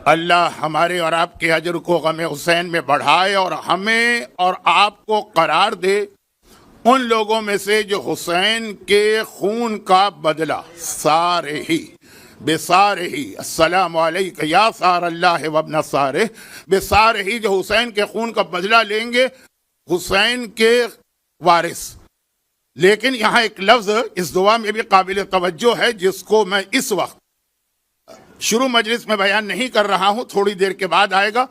اللہ ہمارے اور آپ کے اجر کو غم حسین میں بڑھائے اور ہمیں اور آپ کو قرار دے ان لوگوں میں سے جو حسین کے خون کا بدلہ سارے ہی بے سارے ہی السلام علیکم یا سار اللہ وابن سارے بے سارے ہی جو حسین کے خون کا بدلہ لیں گے، حسین کے وارث۔ لیکن یہاں ایک لفظ اس دعا میں بھی قابل توجہ ہے جس کو میں اس وقت شروع مجلس میں بیان نہیں کر رہا ہوں، تھوڑی دیر کے بعد آئے گا۔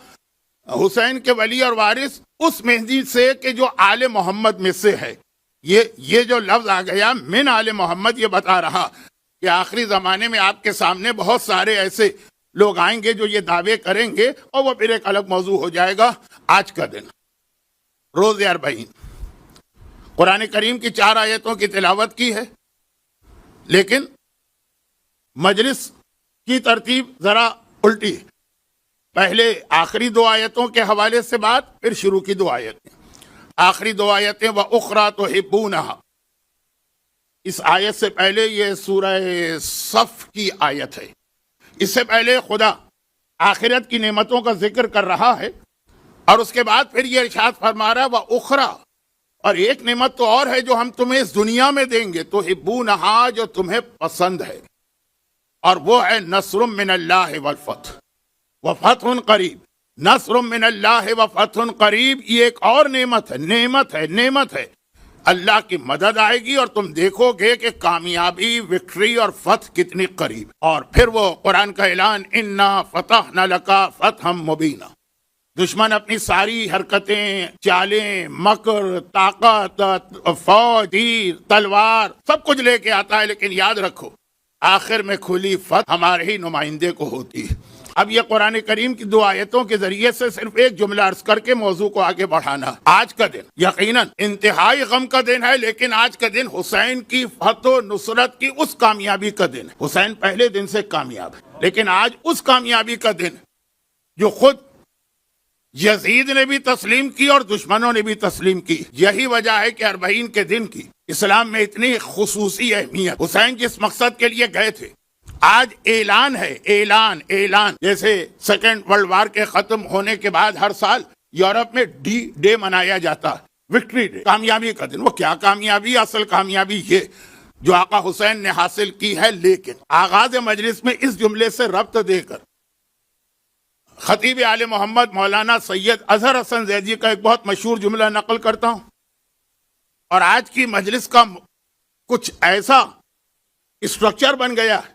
حسین کے ولی اور وارث اس مہدی سے کہ جو آل محمد میں سے ہے، یہ جو لفظ آ گیا من آل محمد، یہ بتا رہا کہ آخری زمانے میں آپ کے سامنے بہت سارے ایسے لوگ آئیں گے جو یہ دعوے کریں گے، اور وہ پھر ایک الگ موضوع ہو جائے گا۔ آج کا دن روز اربعین، قرآن کریم کی 4 آیتوں کی تلاوت کی ہے، لیکن مجلس کی ترتیب ذرا الٹی ہے۔ پہلے آخری 2 آیتوں کے حوالے سے بات، پھر شروع کی 2 آیتیں۔ آخری 2 آیتیں وَأُخْرَىٰ تُحِبُّونَهَا، اس آیت سے پہلے یہ سورہ صف کی آیت ہے۔ اس سے پہلے خدا آخرت کی نعمتوں کا ذکر کر رہا ہے، اور اس کے بعد پھر یہ ارشاد فرما رہا ہے وَأُخْرَىٰ، اور ایک نعمت تو اور ہے جو ہم تمہیں اس دنیا میں دیں گے، تُحِبُّونَهَا، جو تمہیں پسند ہے، اور وہ ہے نصر من اللہ والفتح وفتح قریب۔ نصر من اللہ وفتح قریب، یہ ایک اور نعمت ہے، نعمت ہے۔ اللہ کی مدد آئے گی اور تم دیکھو گے کہ کامیابی، وکٹری اور فتح کتنی قریب۔ اور پھر وہ قرآن کا اعلان انا فتحنا لک فتحا مبینا۔ دشمن اپنی ساری حرکتیں، چالیں، مکر، طاقت، فوج، تیر، تلوار سب کچھ لے کے آتا ہے، لیکن یاد رکھو آخر میں کھلی فتح ہمارے ہی نمائندے کو ہوتی ہے۔ اب یہ قرآن کریم کی 2 آیتوں کے ذریعے سے صرف ایک جملہ عرض کر کے موضوع کو آگے بڑھانا۔ آج کا دن یقیناً انتہائی غم کا دن ہے، لیکن آج کا دن حسین کی فتح و نصرت کی اس کامیابی کا دن ہے۔ حسین پہلے دن سے کامیاب ہے، لیکن آج اس کامیابی کا دن جو خود یزید نے بھی تسلیم کی اور دشمنوں نے بھی تسلیم کی۔ یہی وجہ ہے کہ اربعین کے دن کی اسلام میں اتنی خصوصی اہمیت۔ حسین جس مقصد کے لیے گئے تھے، آج اعلان ہے، اعلان جیسے سیکنڈ ورلڈ وار کے ختم ہونے کے بعد ہر سال یورپ میں ڈے منایا جاتا ہے، وکٹری ڈے، کامیابی کا دن۔ وہ کیا کامیابی؟ اصل کامیابی یہ جو آقا حسین نے حاصل کی ہے۔ لیکن آغاز مجلس میں اس جملے سے ربط دے کر خطیب آل محمد مولانا سید اظہر حسن زیدی کا ایک بہت مشہور جملہ نقل کرتا ہوں، اور آج کی مجلس کا کچھ ایسا اسٹرکچر بن گیا ہے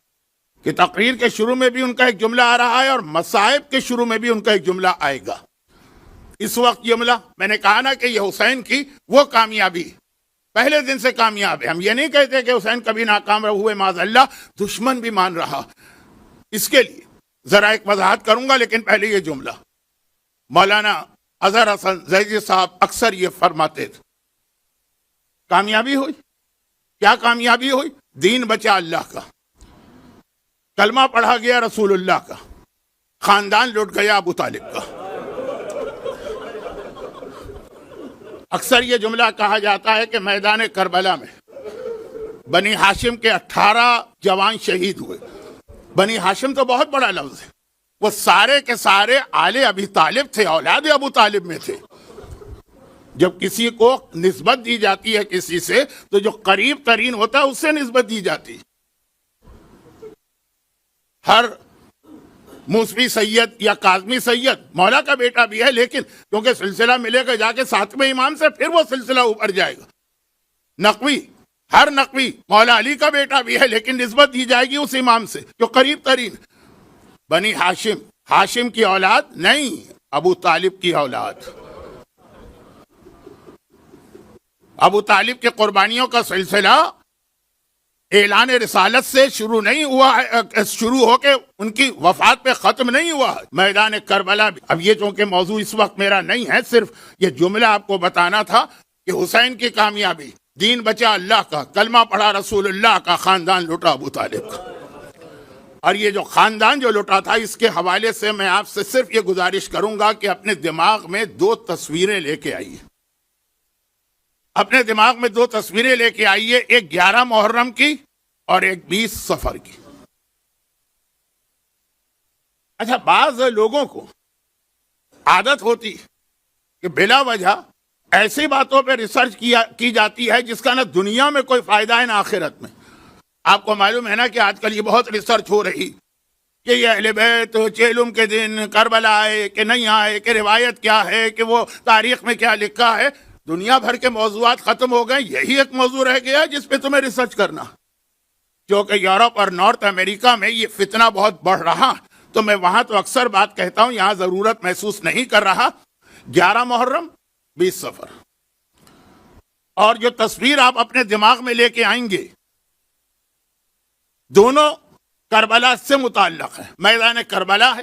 کہ تقریر کے شروع میں بھی ان کا ایک جملہ آ رہا ہے اور مصائب کے شروع میں بھی ان کا ایک جملہ آئے گا۔ اس وقت جملہ میں نے کہا نا کہ یہ حسین کی وہ کامیابی پہلے دن سے کامیاب ہے۔ ہم یہ نہیں کہتے کہ حسین کبھی ناکام ہوئے، معاذ اللہ، دشمن بھی مان رہا۔ اس کے لیے ذرا ایک وضاحت کروں گا، لیکن پہلے یہ جملہ مولانا اظہر حسن زیدی صاحب اکثر یہ فرماتے تھے، کامیابی ہوئی۔ کیا کامیابی ہوئی؟ دین بچا اللہ کا، کلمہ پڑھا گیا رسول اللہ کا، خاندان لٹ گیا ابو طالب کا۔ اکثر یہ جملہ کہا جاتا ہے کہ میدان کربلا میں بنی ہاشم کے 18 جوان شہید ہوئے۔ بنی ہاشم تو بہت بڑا لفظ ہے، وہ سارے کے سارے آل ابی طالب تھے، اولاد ابو طالب میں تھے۔ جب کسی کو نسبت دی جاتی ہے کسی سے، تو جو قریب ترین ہوتا ہے اس سے نسبت دی جاتی ہے۔ ہر موسوی سید یا کاظمی سید مولا کا بیٹا بھی ہے، لیکن کیونکہ سلسلہ ملے گا جا کے 7ویں امام سے، پھر وہ سلسلہ اوپر جائے گا۔ نقوی، ہر نقوی مولا علی کا بیٹا بھی ہے، لیکن نسبت دی جائے گی اس امام سے جو قریب ترین۔ بنی ہاشم، ہاشم کی اولاد نہیں، ابو طالب کی اولاد۔ ابو طالب کے قربانیوں کا سلسلہ اعلان رسالت سے شروع نہیں ہوا ہے، شروع ہو کے ان کی وفات پہ ختم نہیں ہوا ہے۔ میدان کربلا بھی، اب یہ چونکہ موضوع اس وقت میرا نہیں ہے، صرف یہ جملہ آپ کو بتانا تھا کہ حسین کی کامیابی، دین بچا اللہ کا، کلمہ پڑھا رسول اللہ کا، خاندان لٹا ابو طالب کا۔ اور یہ جو خاندان جو لٹا تھا، اس کے حوالے سے میں آپ سے صرف یہ گزارش کروں گا کہ اپنے دماغ میں 2 تصویریں لے کے آئیے۔ اپنے دماغ میں 2 تصویریں لے کے آئیے، ایک 11 محرم کی اور ایک 20 صفر کی۔ اچھا، بعض لوگوں کو عادت ہوتی کہ بلا وجہ ایسی باتوں پہ ریسرچ کی جاتی ہے جس کا نہ دنیا میں کوئی فائدہ ہے نہ آخرت میں. آپ کو معلوم ہے نا کہ آج کل یہ بہت ریسرچ ہو رہی کہ یہ اہل بیت چیلم کے دن کربلا آئے کہ نہیں آئے، کہ روایت کیا ہے، کہ وہ تاریخ میں کیا لکھا ہے. دنیا بھر کے موضوعات ختم ہو گئے، یہی ایک موضوع رہ گیا جس پہ تمہیں ریسرچ کرنا. کیونکہ یورپ اور نارتھ امریکہ میں یہ فتنہ بہت بڑھ رہا، تو میں وہاں تو اکثر بات کہتا ہوں، یہاں ضرورت محسوس نہیں کر رہا. 11 محرم 20 صفر، اور جو تصویر آپ اپنے دماغ میں لے کے آئیں گے دونوں کربلا سے متعلق ہے. میدان کربلا ہے.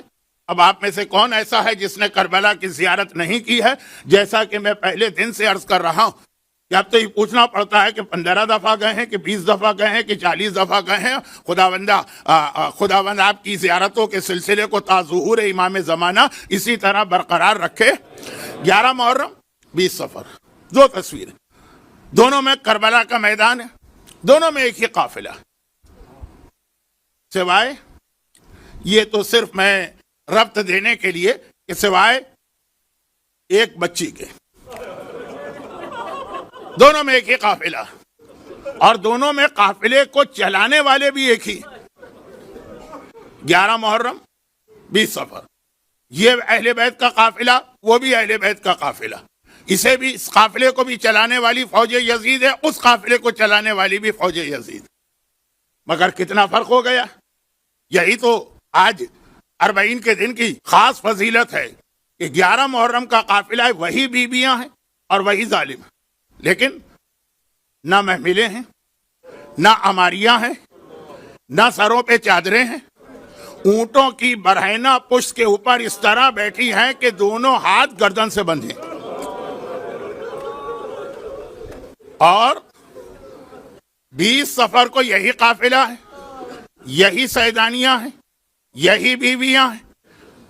اب آپ میں سے کون ایسا ہے جس نے کربلا کی زیارت نہیں کی ہے؟ جیسا کہ میں پہلے دن سے عرض کر رہا ہوں کہ اب تو یہ پوچھنا پڑتا ہے کہ 15 دفعہ گئے ہیں، کہ 20 دفعہ گئے ہیں، کہ 40 دفعہ گئے ہیں. خداوند آپ کی زیارتوں کے سلسلے کو تا ظہور امام زمانہ اسی طرح برقرار رکھے. 11 محرم 20 صفر، دو تصویریں، دونوں میں کربلا کا میدان ہے، دونوں میں ایک ہی قافلہ ہے. سوائے یہ تو صرف میں ربط دینے کے لیے کہ سوائے ایک بچی کے دونوں میں ایک ہی قافلہ، اور دونوں میں قافلے کو چلانے والے بھی ایک ہی. 11 محرم 20 صفر، یہ اہل بیت کا قافلہ، وہ بھی اہل بیت کا قافلہ. اسے بھی، اس قافلے کو بھی چلانے والی فوج یزید ہے، اس قافلے کو چلانے والی بھی فوج یزید. مگر کتنا فرق ہو گیا. یہی تو آج 40 کے دن کی خاص فضیلت ہے کہ 11 محرم کا قافلہ ہے، وہی بیویاں ہیں اور وہی ظالم ہیں، لیکن نہ محملیں ہیں، نہ عماریاں ہیں، نہ سروں پہ چادریں ہیں. اونٹوں کی برہنہ پشت کے اوپر اس طرح بیٹھی ہیں کہ دونوں ہاتھ گردن سے بندھے، اور 20 صفر کو یہی قافلہ ہے، یہی سیدانیاں ہیں، یہی بیویاں ہیں،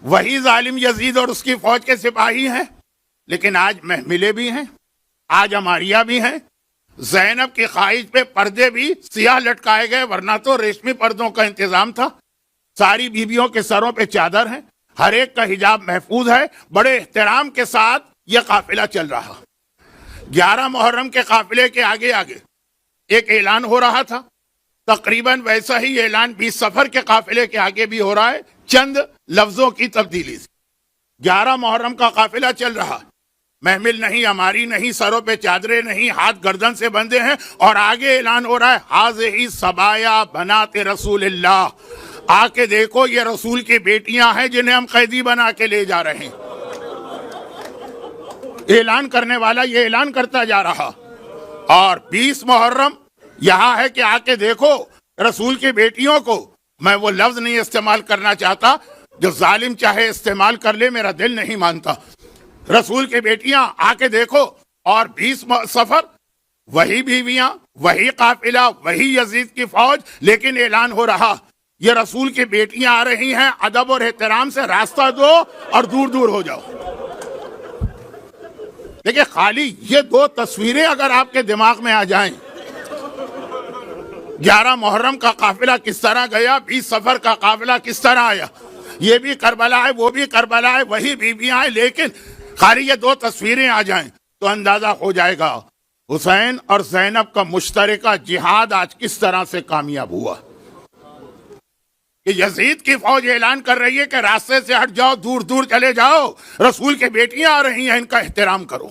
وہی ظالم یزید اور اس کی فوج کے سپاہی ہیں. لیکن آج محملے بھی ہیں، آج عماریہ بھی ہیں. زینب کی خواہش پہ پردے بھی سیاہ لٹکائے گئے، ورنہ تو ریشمی پردوں کا انتظام تھا. ساری بیویوں کے سروں پہ چادر ہیں، ہر ایک کا حجاب محفوظ ہے. بڑے احترام کے ساتھ یہ قافلہ چل رہا. 11 محرم کے قافلے کے آگے آگے ایک اعلان ہو رہا تھا، تقریباً ویسا ہی اعلان 20 صفر کے قافلے کے آگے بھی ہو رہا ہے، چند لفظوں کی تبدیلی سے. 11 محرم کا قافلہ چل رہا، محمل نہیں، عماری نہیں، سروں پہ چادریں نہیں، ہاتھ گردن سے بندھے ہیں، اور آگے اعلان ہو رہا ہے حاذہ صبایا بنات رسول اللہ، آ کے دیکھو یہ رسول کی بیٹیاں ہیں جنہیں ہم قیدی بنا کے لے جا رہے ہیں. اعلان کرنے والا یہ اعلان کرتا جا رہا، اور 20 محرم یہاں ہے کہ آ کے دیکھو رسول کی بیٹیوں کو. میں وہ لفظ نہیں استعمال کرنا چاہتا جو ظالم چاہے استعمال کر لے، میرا دل نہیں مانتا. رسول کی بیٹیاں آ کے دیکھو، اور 20 صفر وہی بیویاں، وہی قافلہ، وہی یزید کی فوج، لیکن اعلان ہو رہا یہ رسول کی بیٹیاں آ رہی ہیں، ادب اور احترام سے راستہ دو اور دور دور ہو جاؤ. دیکھیں، خالی یہ دو تصویریں اگر آپ کے دماغ میں آ جائیں، 11 محرم کا قافلہ کس طرح گیا، 20 صفر کا قافلہ کس طرح آیا، یہ بھی کربلا ہے، وہ بھی کربلا ہے، وہی بیویاں ہیں، لیکن خالی یہ دو تصویریں آ جائیں تو اندازہ ہو جائے گا حسین اور زینب کا مشترکہ جہاد آج کس طرح سے کامیاب ہوا. کہ یزید کی فوج اعلان کر رہی ہے کہ راستے سے ہٹ جاؤ، دور دور چلے جاؤ، رسول کی بیٹیاں آ رہی ہیں، ان کا احترام کرو.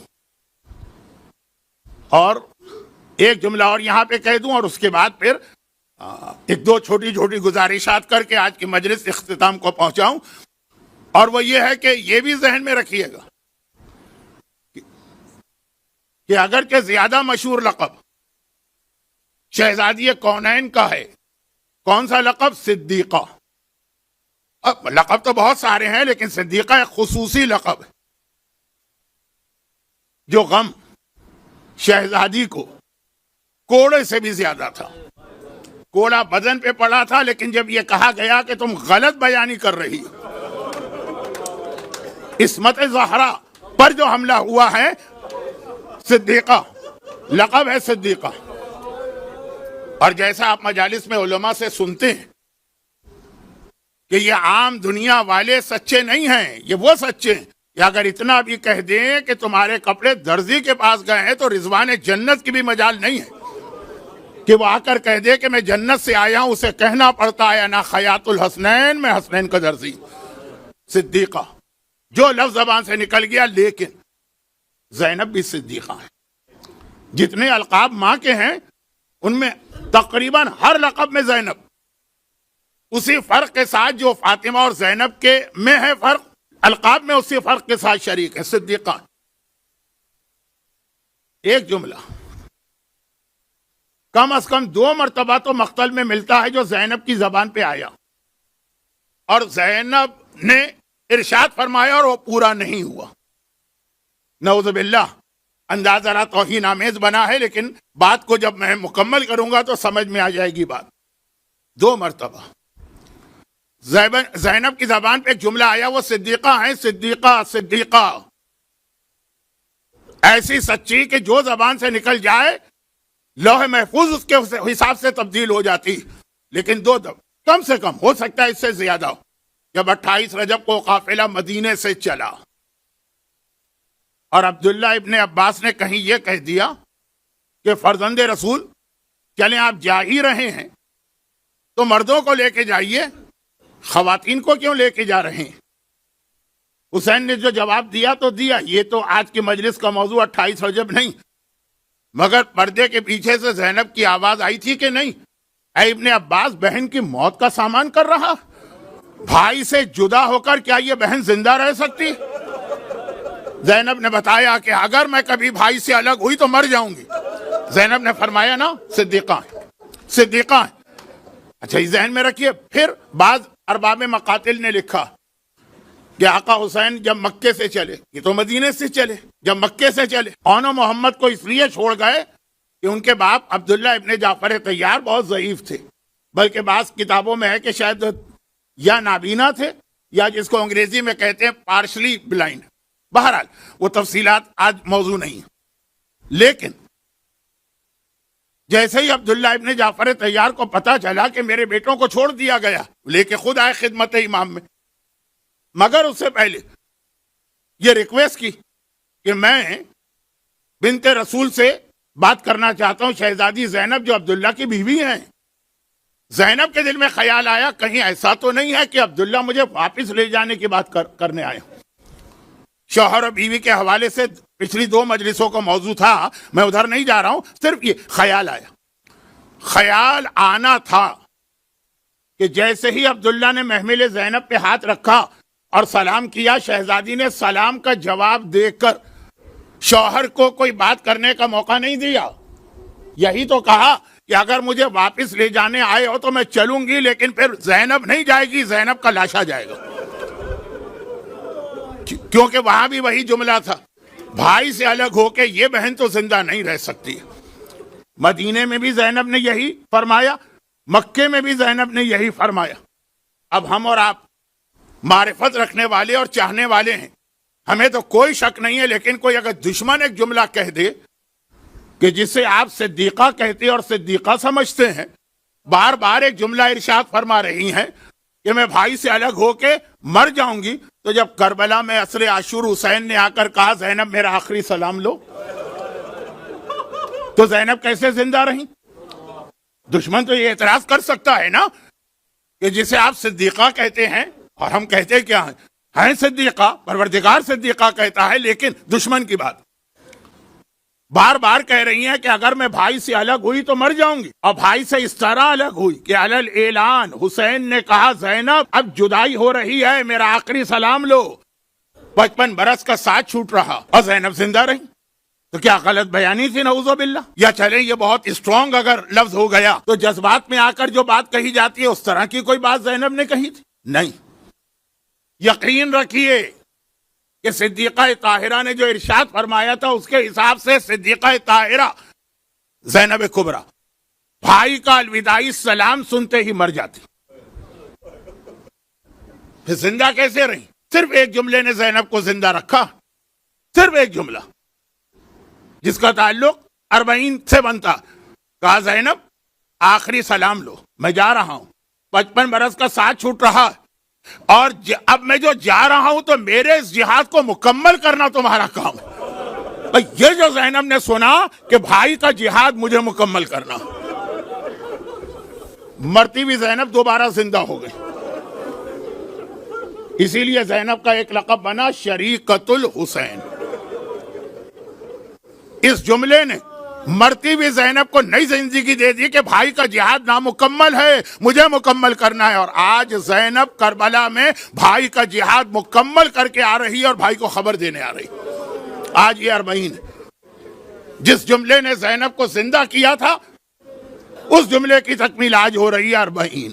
اور ایک جملہ اور یہاں پہ کہہ دوں، اور اس کے بعد پھر ایک دو چھوٹی چھوٹی گزارشات کر کے آج کی مجلس اختتام کو پہنچاؤں. اور وہ یہ ہے کہ یہ بھی ذہن میں رکھیے گا کہ اگرچہ زیادہ مشہور لقب شہزادی کونین کا ہے، کون سا لقب؟ صدیقہ. اب لقب تو بہت سارے ہیں، لیکن صدیقہ ایک خصوصی لقب ہے. جو غم شہزادی کو کوڑے سے بھی زیادہ تھا، کوڑا بدن پہ پڑا تھا، لیکن جب یہ کہا گیا کہ تم غلط بیانی کر رہی ہو، عصمت زہرا پر جو حملہ ہوا ہے، صدیقہ لقب ہے صدیقہ. اور جیسا آپ مجالس میں علماء سے سنتے ہیں کہ یہ عام دنیا والے سچے نہیں ہیں، یہ وہ سچے ہیں کہ اگر اتنا بھی کہہ دیں کہ تمہارے کپڑے درزی کے پاس گئے ہیں تو رضوان جنت کی بھی مجال نہیں ہے کہ وہ آ کر کہہ دے کہ میں جنت سے آیا ہوں، اسے کہنا پڑتا ہے انا خیاط الحسنین، میں حسنین کا درزی۔ صدیقہ جو لفظ زبان سے نکل گیا، لیکن زینب بھی صدیقہ ہے۔ جتنے القاب ماں کے ہیں ان میں تقریباً ہر لقب میں زینب، اسی فرق کے ساتھ جو فاطمہ اور زینب کے میں ہے فرق، القاب میں اسی فرق کے ساتھ شریک ہے، صدیقہ۔ ایک جملہ کم از کم 2 مرتبہ تو مقتل میں ملتا ہے جو زینب کی زبان پہ آیا اور زینب نے ارشاد فرمایا اور وہ پورا نہیں ہوا۔ نعوذ باللہ، انداز ذرا توہین آمیز بنا ہے، لیکن بات کو جب میں مکمل کروں گا تو سمجھ میں آ جائے گی بات۔ 2 مرتبہ زینب کی زبان پہ ایک جملہ آیا، وہ صدیقہ ہیں، صدیقہ صدیقہ، ایسی سچی کہ جو زبان سے نکل جائے لوح محفوظ اس کے حساب سے تبدیل ہو جاتی، لیکن 2 کم سے کم، ہو سکتا ہے اس سے زیادہ ہو۔ جب 28 رجب کو قافلہ مدینے سے چلا اور عبداللہ ابن عباس نے کہیں یہ کہہ دیا کہ فرزند رسول چلیں آپ جا ہی رہے ہیں تو مردوں کو لے کے جائیے، خواتین کو کیوں لے کے جا رہے ہیں؟ حسین نے جو جواب دیا تو دیا، یہ تو آج کی مجلس کا موضوع 28 رجب نہیں، مگر پردے کے پیچھے سے زینب کی آواز آئی تھی کہ نہیں، اے ابن عباس، بہن کی موت کا سامان کر رہا، بھائی سے جدا ہو کر کیا یہ بہن زندہ رہ سکتی؟ زینب نے بتایا کہ اگر میں کبھی بھائی سے الگ ہوئی تو مر جاؤں گی۔ زینب نے فرمایا نا صدیقہ ہے، صدیقہ ہے۔ اچھا یہ ذہن میں رکھیے۔ پھر بعض ارباب مقاتل نے لکھا کہ آقا حسین جب مکے سے چلے، یہ تو مدینے سے چلے، جب مکے سے چلے اونو محمد کو اس لیے چھوڑ گئے کہ ان کے باپ عبداللہ ابن جعفر طیار بہت ضعیف تھے، بلکہ بعض کتابوں میں ہے کہ شاید یا نابینا تھے یا جس کو انگریزی میں کہتے ہیں پارشلی بلائنڈ۔ بہرحال وہ تفصیلات آج موضوع نہیں، لیکن جیسے ہی عبداللہ ابن جعفر طیار کو پتا چلا کہ میرے بیٹوں کو چھوڑ دیا گیا، لے کے خود آئے خدمت امام میں، مگر اس سے پہلے یہ ریکویسٹ کی کہ میں بنت رسول سے بات کرنا چاہتا ہوں، شہزادی زینب جو عبداللہ کی بیوی ہیں۔ زینب کے دل میں خیال آیا کہیں ایسا تو نہیں ہے کہ عبداللہ مجھے واپس لے جانے کی بات کرنے آئے۔ شوہر اور بیوی کے حوالے سے پچھلی 2 مجلسوں کا موضوع تھا، میں ادھر نہیں جا رہا ہوں، صرف یہ خیال آیا۔ خیال آنا تھا کہ جیسے ہی عبداللہ نے محمل زینب پہ ہاتھ رکھا اور سلام کیا، شہزادی نے سلام کا جواب دے کر شوہر کو کوئی بات کرنے کا موقع نہیں دیا۔ یہی تو کہا کہ اگر مجھے واپس لے جانے آئے ہو تو میں چلوں گی، لیکن پھر زینب نہیں جائے گی، زینب کا لاشا جائے گا، کیونکہ وہاں بھی وہی جملہ تھا، بھائی سے الگ ہو کے یہ بہن تو زندہ نہیں رہ سکتی۔ مدینے میں بھی زینب نے یہی فرمایا، مکے میں بھی زینب نے یہی فرمایا۔ اب ہم اور آپ معرفت رکھنے والے اور چاہنے والے ہیں، ہمیں تو کوئی شک نہیں ہے، لیکن کوئی اگر دشمن ایک جملہ کہہ دے کہ جسے آپ صدیقہ کہتے اور صدیقہ سمجھتے ہیں، بار بار ایک جملہ ارشاد فرما رہی ہیں کہ میں بھائی سے الگ ہو کے مر جاؤں گی، تو جب کربلا میں عصر عاشور حسین نے آ کر کہا زینب میرا آخری سلام لو، تو زینب کیسے زندہ رہیں؟ دشمن تو یہ اعتراض کر سکتا ہے نا کہ جسے آپ صدیقہ کہتے ہیں، اور ہم کہتے کیا ہیں صدیقہ، پروردگار صدیقہ کہتا ہے، لیکن دشمن کی بات بار بار کہہ رہی ہیں کہ اگر میں بھائی سے الگ ہوئی تو مر جاؤں گی، اور بھائی سے اس طرح الگ ہوئی کہ علل اعلان حسین نے کہا زینب اب جدائی ہو رہی ہے، میرا آخری سلام لو۔ 55 برس کا ساتھ چھوٹ رہا اور زینب زندہ رہی، تو کیا غلط بیانی تھی نعوذ باللہ؟ یا چلیں یہ بہت اسٹرانگ اگر لفظ ہو گیا تو جذبات میں آ کر جو بات کہی جاتی ہے اس طرح کی کوئی بات زینب نے کہی تھی؟ نہیں، یقین رکھیے کہ صدیقہ طاہرہ نے جو ارشاد فرمایا تھا اس کے حساب سے صدیقہ طاہرہ زینب کبریٰ بھائی کا الوداعی سلام سنتے ہی مر جاتی، پھر زندہ کیسے رہی؟ صرف ایک جملے نے زینب کو زندہ رکھا، صرف ایک جملہ جس کا تعلق 40 سے بنتا، کہا زینب آخری سلام لو، میں جا رہا ہوں، 55 برس کا ساتھ چھوٹ رہا، اور اب میں جو جا رہا ہوں تو میرے اس جہاد کو مکمل کرنا تمہارا کام ہے. یہ جو زینب نے سنا کہ بھائی کا جہاد مجھے مکمل کرنا, مرتی ہوئی زینب دوبارہ زندہ ہو گئی. اسی لیے زینب کا ایک لقب بنا شریکت الحسین. اس جملے نے مرتی ہوئی زینب کو نئی زندگی دے دی کہ بھائی کا جہاد نامکمل ہے, مجھے مکمل کرنا ہے. اور آج زینب کربلا میں بھائی کا جہاد مکمل کر کے آ رہی ہے اور بھائی کو خبر دینے آ رہی. آج یہ اربعین جس جملے نے زینب کو زندہ کیا تھا, اس جملے کی تکمیل آج ہو رہی ہے اربعین.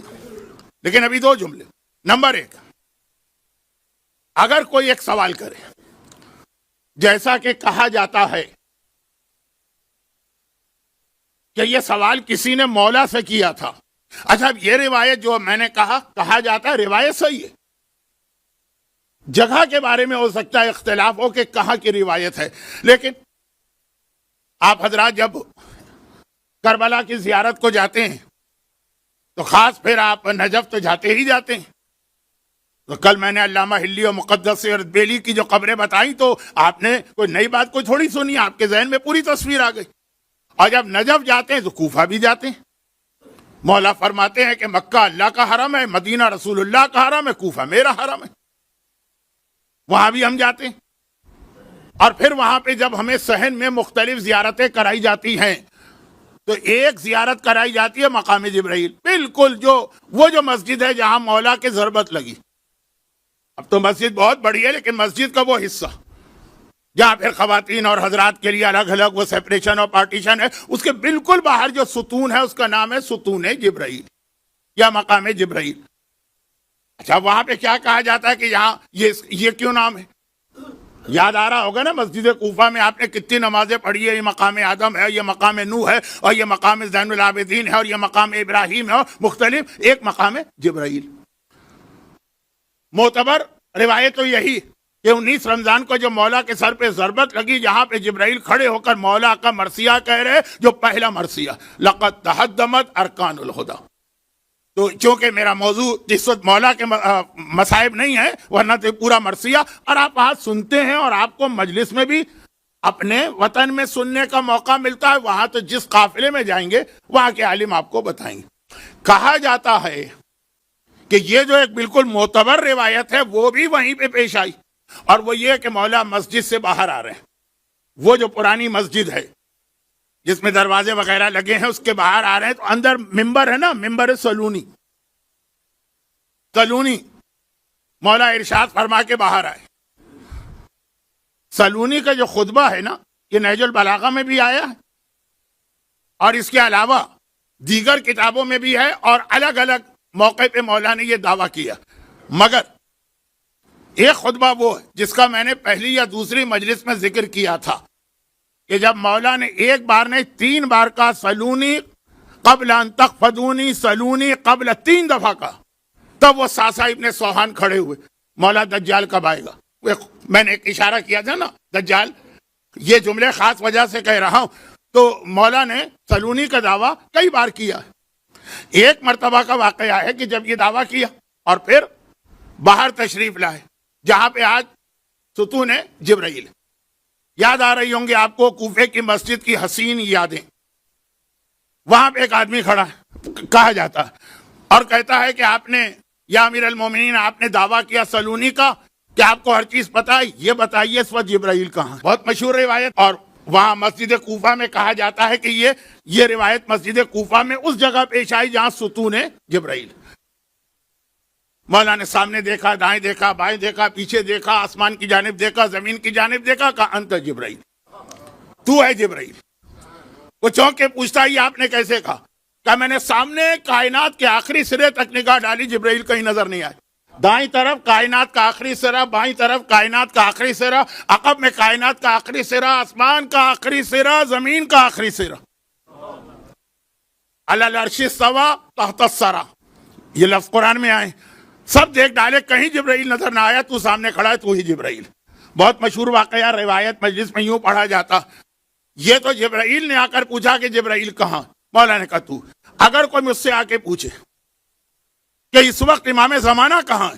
لیکن ابھی دو جملے. نمبر ایک, اگر کوئی ایک سوال کرے, جیسا کہ کہا جاتا ہے کہ یہ سوال کسی نے مولا سے کیا تھا. اچھا, یہ روایت جو میں نے کہا جاتا ہے روایت صحیح ہے. جگہ کے بارے میں ہو سکتا ہے اختلاف ہو کہ کہاں کی روایت ہے, لیکن آپ حضرات جب کربلا کی زیارت کو جاتے ہیں تو خاص پھر آپ نجف تو جاتے ہی جاتے ہیں. تو کل میں نے علامہ ہلی و مقدس اردبیلی کی جو قبریں بتائیں تو آپ نے کوئی نئی بات کوئی تھوڑی سنی, آپ کے ذہن میں پوری تصویر آ گئی. اور جب نجف جاتے ہیں تو کوفہ بھی جاتے ہیں. مولا فرماتے ہیں کہ مکہ اللہ کا حرم ہے, مدینہ رسول اللہ کا حرم ہے, کوفہ میرا حرم ہے. وہاں بھی ہم جاتے ہیں. اور پھر وہاں پہ جب ہمیں صحن میں مختلف زیارتیں کرائی جاتی ہیں تو ایک زیارت کرائی جاتی ہے مقام جبرائیل, بالکل وہ جو مسجد ہے جہاں مولا کے ضربت لگی. اب تو مسجد بہت بڑی ہے, لیکن مسجد کا وہ حصہ جہاں پھر خواتین اور حضرات کے لیے الگ الگ وہ سیپریشن اور پارٹیشن ہے, اس کے بالکل باہر جو ستون ہے اس کا نام ہے ستون جبرائیل یا مقام جبرائیل. اچھا, وہاں پہ کیا کہا جاتا ہے کہ یہاں یہ کیوں نام ہے؟ یاد آ رہا ہوگا نا, مسجد کوفہ میں آپ نے کتنی نمازیں پڑھی ہے. یہ مقام آدم ہے, یہ مقام نوح ہے, اور یہ مقام زین العابدین ہے, اور یہ مقام ابراہیم ہے, اور مختلف ایک مقام جبرائیل. معتبر روایت تو یہی کہ 19 رمضان کو جو مولا کے سر پہ ضربت لگی, جہاں پہ جبرائیل کھڑے ہو کر مولا کا مرثیہ کہہ رہے, جو پہلا مرثیہ لقد تہدمت ارکان الہدی. تو چونکہ میرا موضوع اس وقت مولا کے مصائب نہیں ہے, ورنہ تو پورا مرثیہ, اور آپ آج سنتے ہیں اور آپ کو مجلس میں بھی اپنے وطن میں سننے کا موقع ملتا ہے. وہاں تو جس قافلے میں جائیں گے وہاں کے عالم آپ کو بتائیں گے. کہا جاتا ہے کہ یہ جو ایک بالکل معتبر روایت ہے وہ بھی وہیں پہ پیش آئی, اور وہ یہ کہ مولا مسجد سے باہر آ رہے ہیں. وہ جو پرانی مسجد ہے جس میں دروازے وغیرہ لگے ہیں, اس کے باہر آ رہے ہیں, تو اندر ممبر ہے نا, ممبر سلونی. مولا ارشاد فرما کے باہر آئے. سلونی کا جو خطبہ ہے نا, یہ نہج البلاغہ میں بھی آیا ہے, اور اس کے علاوہ دیگر کتابوں میں بھی ہے, اور الگ الگ موقع پہ مولا نے یہ دعویٰ کیا. مگر ایک خطبہ وہ ہے جس کا میں نے پہلی یا دوسری مجلس میں ذکر کیا تھا کہ جب مولا نے ایک بار نہیں 3 بار کا سلونی قبل ان تخفضونی, سلونی قبل 3 دفعہ کا, تب وہ ساسا ابن سوہان کھڑے ہوئے. مولا دجال کب آئے گا؟ میں نے ایک اشارہ کیا تھا نا, دجال, یہ جملے خاص وجہ سے کہہ رہا ہوں. تو مولا نے سلونی کا دعویٰ کئی بار کیا ہے. ایک مرتبہ کا واقعہ ہے کہ جب یہ دعویٰ کیا اور پھر باہر تشریف لائے جہاں پہ آج ستون جبرائیل. یاد آ رہی ہوں گے آپ کو کوفے کی مسجد کی حسین یادیں. وہاں پہ ایک آدمی کھڑا ہے, کہا جاتا ہے, اور کہتا ہے کہ آپ نے, یا امیر المومنین, آپ نے دعویٰ کیا سلونی کا کہ آپ کو ہر چیز پتہ ہے, یہ بتائیے اس وقت جبرائیل کہاں. بہت مشہور روایت. اور وہاں مسجد کوفہ میں کہا جاتا ہے کہ یہ روایت مسجد کوفہ میں اس جگہ پیش آئی جہاں ستون جبرائیل. مولا نے سامنے دیکھا, دائیں دیکھا, بائیں دیکھا, پیچھے دیکھا, آسمان کی جانب دیکھا, زمین کی جانب دیکھا, کہا انت جبرائیل, تو ہے جبرائیل. وہ چونک کے پوچھتا ہے یہ آپ نے کیسے کہا؟ کہ میں نے سامنے کائنات کے آخری سرے تک نگاہ ڈالی, جبرائیل کہیں نظر نہیں آئے. دائیں طرف کائنات کا آخری سرا, بائیں طرف کائنات کا آخری سرا, عقب میں کائنات کا آخری سرا, آسمان کا آخری سرا, زمین کا آخری سرا. علی العرش استوی تحت الثری, یہ لفظ قرآن میں آئے. سب دیکھ ڈالے, کہیں جبرائیل نظر نہ آیا, تو سامنے کھڑا ہے, تو ہی جبرائیل. بہت مشہور واقعہ, روایت مجلس میں یوں پڑھا جاتا, یہ تو جبرائیل نے آ کر پوچھا کہ جبرائیل کہاں؟ مولا نے کہا تو. اگر کوئی مجھ سے آ کے پوچھے کہ اس وقت امام زمانہ کہاں ہے,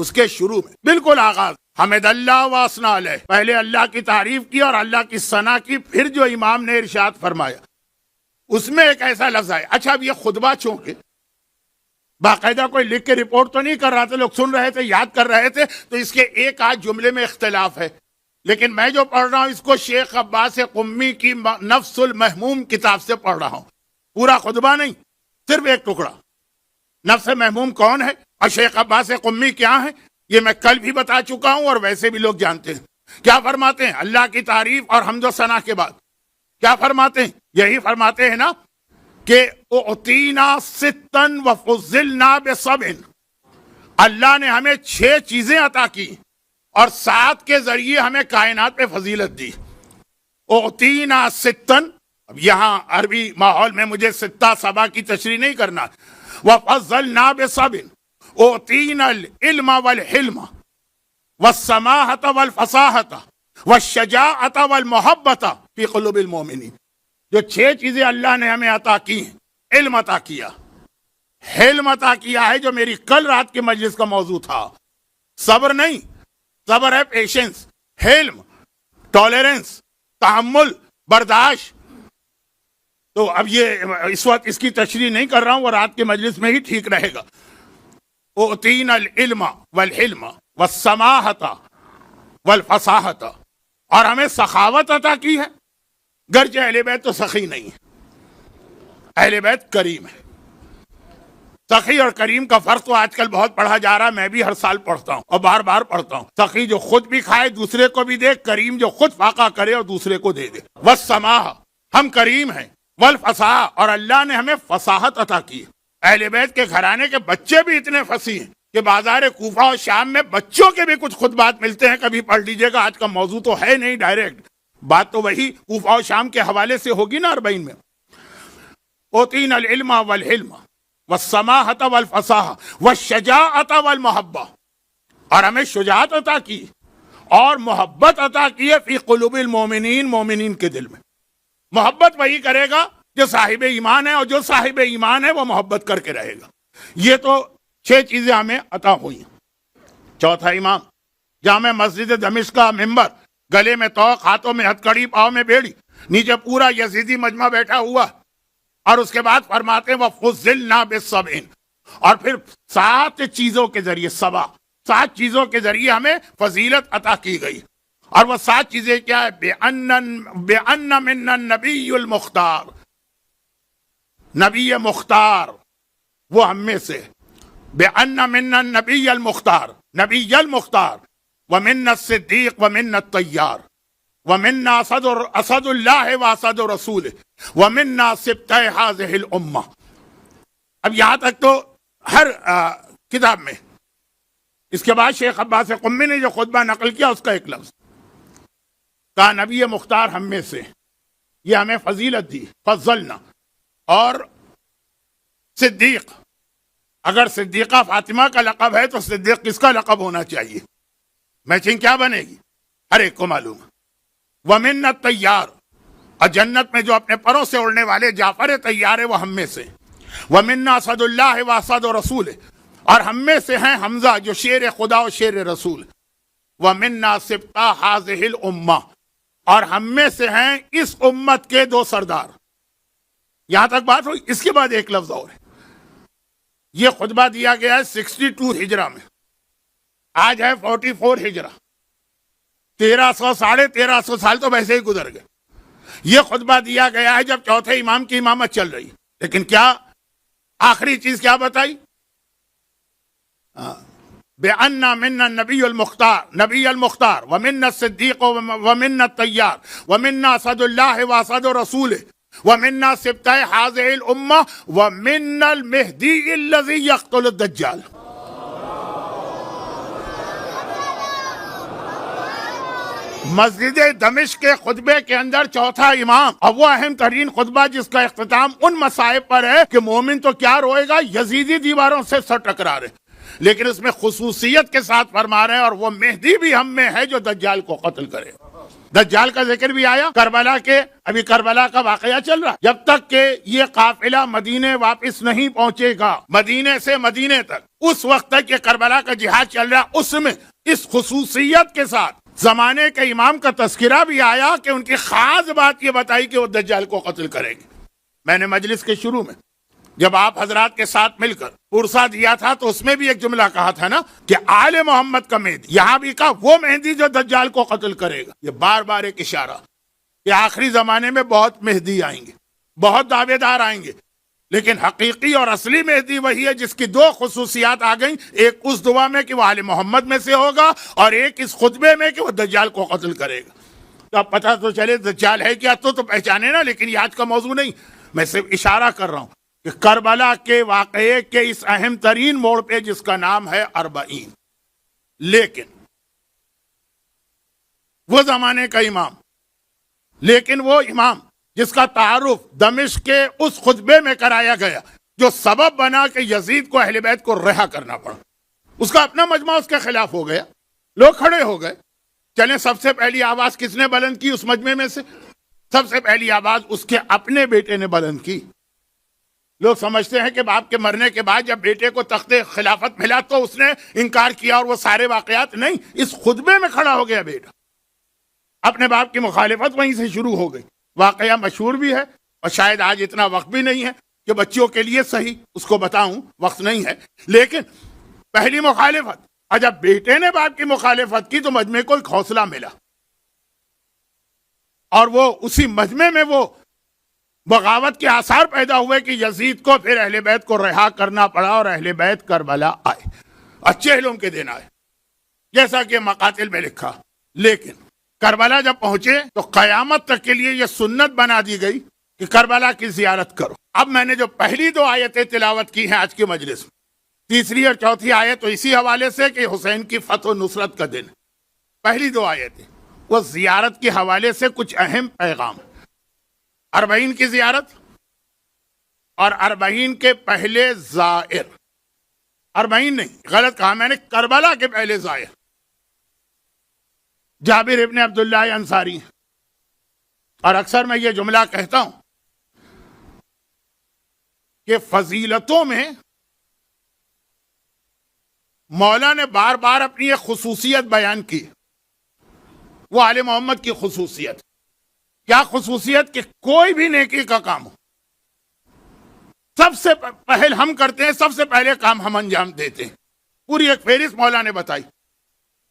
اس کے شروع میں بالکل آغاز حمد اللہ واسنا علیہ، پہلے اللہ کی تعریف کی اور اللہ کی ثنا کی، پھر جو امام نے ارشاد فرمایا اس میں ایک ایسا لفظ ہے. اچھا اب یہ خطبہ چونکہ باقاعدہ کوئی لکھ کے رپورٹ تو نہیں کر رہا تھا، لوگ سن رہے تھے، یاد کر رہے تھے، تو اس کے ایک آدھ جملے میں اختلاف ہے، لیکن میں جو پڑھ رہا ہوں اس کو شیخ عباس قمی کی نفس المحموم کتاب سے پڑھ رہا ہوں، پورا خطبہ نہیں، صرف ایک ٹکڑا. نفس محموم کون ہے اور شیخ عباس قمی کیا ہے یہ میں کل بھی بتا چکا ہوں، اور ویسے بھی لوگ جانتے ہیں. کیا فرماتے ہیں اللہ کی تعریف اور حمد و ثنا کے بعد؟ کیا فرماتے ہیں؟ یہی فرماتے ہیں نا کہ اعطینا ستن وفضلنا بسبع، اللہ نے ہمیں 6 چیزیں عطا کی اور 7 کے ذریعے ہمیں کائنات پہ فضیلت دی. اعطینا ستن، اب یہاں عربی ماحول میں مجھے ستہ سبا کی تشریح نہیں کرنا. وفضلنا بسبع، اعطینا العلم والحلم والسماحت والفصاحت والشجاعت والمحبت فی قلوب المؤمنین. جو 6 چیزیں اللہ نے ہمیں عطا کی ہیں، علم عطا کیا، حلم عطا کیا ہے جو میری کل رات کے مجلس کا موضوع تھا. صبر نہیں، صبر ہے پیشنس، حلم ٹالرنس، تحمل، برداشت. تو اب یہ اس وقت اس کی تشریح نہیں کر رہا ہوں، وہ رات کے مجلس میں ہی ٹھیک رہے گا. اعطینا العلم والحلم والسماحت والفصاحت، اور ہمیں سخاوت عطا کی ہے. گرچہ اہل بیت تو سخی نہیں ہے، اہل بیت کریم ہے. سخی اور کریم کا فرق تو آج کل بہت پڑھا جا رہا ہے، میں بھی ہر سال پڑھتا ہوں اور بار بار پڑھتا ہوں. سخی جو خود بھی کھائے دوسرے کو بھی دے، کریم جو خود فاقہ کرے اور دوسرے کو دے دے. والسماح، ہم کریم ہیں. والفصاح، اور اللہ نے ہمیں فصاحت عطا کی. اہل بیت کے گھرانے کے بچے بھی اتنے فصیح ہیں کہ بازار کوفہ اور شام میں بچوں کے بھی کچھ خطبات ملتے ہیں، کبھی پڑھ لیجئے گا. آج کا موضوع تو ہے نہیں ڈائریکٹ، بات تو وہی کوفہ اور شام کے حوالے سے ہوگی نا 40 میں. اوتین العلم والحلم والسماحت والفصاحہ والشجاعت والمحبہ، اور ہمیں شجاعت عطا کی اور محبت عطا کی ہے فی قلوب المومنین، مومنین کے دل میں. محبت وہی کرے گا جو صاحب ایمان ہے، اور جو صاحب ایمان ہے وہ محبت کر کے رہے گا. یہ تو 6 چیزیں ہمیں عطا ہوئی ہیں. چوتھا امام، جامع مسجد دمشق کا ممبر، گلے میں توق، ہاتھوں میں ہتھکڑی، پاؤں میں بیڑی، نیچے پورا یزیدی مجمع بیٹھا ہوا، اور اس کے بعد فرماتے ہیں وَفُضِّلْنَا بِالسَّبْعِ، اور پھر 7 چیزوں کے ذریعے، 7 چیزوں کے ذریعے ہمیں فضیلت عطا کی گئی. اور وہ 7 چیزیں کیا ہے؟ بِأَنَّ مِنَّا النَّبِيُّ الْمُخْتَارُ، نبی مختار وہ ہم میں سے. بِأَنَّ مِنَّا النَّبِيَّ الْمُخْتَارُ، نبی المختار. وَمِنَّا الصِّدِّيقُ وَمِنَّا الطَّيَّارُ وَمِنَّا أَسَدُ اللَّهِ وَأَسَدُ رَسُولِهِ وَمِنَّا سِبْطَيْ هَٰذِهِ الْأُمَّةِ. اب یہاں تک تو ہر کتاب میں. اس کے بعد شیخ عباس قمی نے جو خطبہ نقل کیا اس کا ایک لفظ کہا، نبی مختار ہم میں سے، یہ ہمیں فضیلت دی. فضلنا. اور صدیق، اگر صدیقہ فاطمہ کا لقب ہے تو صدیق کس کا لقب ہونا چاہیے؟ میچنگ کیا بنے گی؟ ہر ایک کو معلوم ہے. وَمِنَّا الطَّيَّارُ، اور جنت میں جو اپنے پروں سے اڑنے والے جعفر طیار ہے وہ ہم میں سے. وَمِنَّا أَسَدُ اللَّهِ وَأَسَدُ رَسُولِهِ، اور ہم میں سے ہیں حمزہ جو شیر خدا و شیر رسول. وَمِنَّا سِبْطَ هَٰذِهِ الْأُمَّةِ، اور ہم میں سے ہیں اس امت کے 2 سردار. یہاں تک بات ہوئی. اس کے بعد ایک لفظ اور ہے. یہ خطبہ دیا گیا ہے 62 ہجرہ میں، آج ہے 44 ہجرہ، 1300 ساڑھے 1300 سال تو ویسے ہی گزر گئے. یہ خطبہ دیا گیا ہے جب چوتھے امام کی امامت چل رہی. لیکن کیا آخری چیز کیا بتائی؟ بِأَنَّ مِنَّا النَّبِيُّ الْمُخْتَارُ، نبی المختار. وَمِنَّا الصِّدِّيقُ وَمِنَّا الطَّيَّارُ وَمِنَّا أَسَدُ اللَّهِ وَأَسَدُ رَسُولِهِ وَمِنَّا سِبْطَيْ هَٰذِهِ الْأُمَّةِ وَمِنَّا الْمِهْدِيِّ الَّذِي يَقْتُلُ الدَّجَّالَ. مسجد دمشق کے خطبے کے اندر چوتھا امام، اور وہ اہم ترین خطبہ جس کا اختتام ان مصائب پر ہے کہ مومن تو کیا روئے گا، یزیدی دیواروں سے سر ٹکرا رہے، لیکن اس میں خصوصیت کے ساتھ فرما رہے ہیں اور وہ مہدی بھی ہم میں ہے جو دجال کو قتل کرے. دجال کا ذکر بھی آیا کربلا کے، ابھی کربلا کا واقعہ چل رہا. جب تک کہ یہ قافلہ مدینے واپس نہیں پہنچے گا، مدینے سے مدینے تک اس وقت تک یہ کربلا کا جہاد چل رہا، اس میں اس خصوصیت کے ساتھ زمانے کے امام کا تذکرہ بھی آیا کہ ان کی خاص بات یہ بتائی کہ وہ دجال کو قتل کریں گے۔ میں نے مجلس کے شروع میں جب آپ حضرات کے ساتھ مل کر پرسہ دیا تھا تو اس میں بھی ایک جملہ کہا تھا نا کہ آل محمد کا مہدی، یہاں بھی کہا وہ مہدی جو دجال کو قتل کرے گا۔ یہ بار بار ایک اشارہ کہ آخری زمانے میں بہت مہدی آئیں گے، بہت دعوے دار آئیں گے، لیکن حقیقی اور اصلی مہدی وہی ہے جس کی دو خصوصیات آ گئیں، ایک اس دعا میں کہ وہ آل محمد میں سے ہوگا، اور ایک اس خطبے میں کہ وہ دجال کو قتل کرے گا۔ تو اب پتہ تو چلے دجال ہے کیا، تو پہچانے نا، لیکن یہ آج کا موضوع نہیں، میں صرف اشارہ کر رہا ہوں کہ کربلا کے واقعے کے اس اہم ترین موڑ پہ جس کا نام ہے اربعین، لیکن وہ زمانے کا امام، لیکن وہ امام جس کا تعارف دمشق کے اس خطبے میں کرایا گیا جو سبب بنا کہ یزید کو اہل بیت کو رہا کرنا پڑا، اس کا اپنا مجمع اس کے خلاف ہو گیا، لوگ کھڑے ہو گئے۔ چلیں سب سے پہلی آواز کس نے بلند کی اس مجمع میں سے؟ سب سے پہلی آواز اس کے اپنے بیٹے نے بلند کی۔ لوگ سمجھتے ہیں کہ باپ کے مرنے کے بعد جب بیٹے کو تخت خلافت ملا تو اس نے انکار کیا اور وہ سارے واقعات، نہیں، اس خطبے میں کھڑا ہو گیا بیٹا، اپنے باپ کی مخالفت وہیں سے شروع ہو گئی۔ واقعہ مشہور بھی ہے، اور شاید آج اتنا وقت بھی نہیں ہے کہ بچوں کے لیے صحیح اس کو بتاؤں، وقت نہیں ہے، لیکن پہلی مخالفت، اور جب بیٹے نے باپ کی مخالفت کی تو مجمع کو ایک حوصلہ ملا، اور وہ اسی مجمع میں وہ بغاوت کے آثار پیدا ہوئے کہ یزید کو پھر اہل بیت کو رہا کرنا پڑا، اور اہل بیت کربلا آئے، اچھے علم کے دن آئے، جیسا کہ مقاتل میں لکھا۔ لیکن کربلا جب پہنچے تو قیامت تک کے لیے یہ سنت بنا دی گئی کہ کربلا کی زیارت کرو۔ اب میں نے جو پہلی دو آیتیں تلاوت کی ہیں آج کی مجلس میں، تیسری اور چوتھی آیت تو اسی حوالے سے کہ حسین کی فتح و نصرت کا دن، پہلی دو آیتیں وہ زیارت کے حوالے سے کچھ اہم پیغام، اربعین کی زیارت اور اربعین کے پہلے زائر، اربعین نہیں، غلط کہا میں نے، کربلا کے پہلے زائر جابر ابن عبداللہ انصاری۔ اور اکثر میں یہ جملہ کہتا ہوں کہ فضیلتوں میں مولا نے بار بار اپنی ایک خصوصیت بیان کی، وہ آل محمد کی خصوصیت۔ کیا خصوصیت؟ کہ کوئی بھی نیکی کا کام ہو، سب سے پہل ہم کرتے ہیں، سب سے پہلے کام ہم انجام دیتے ہیں۔ پوری ایک فہرست مولا نے بتائی،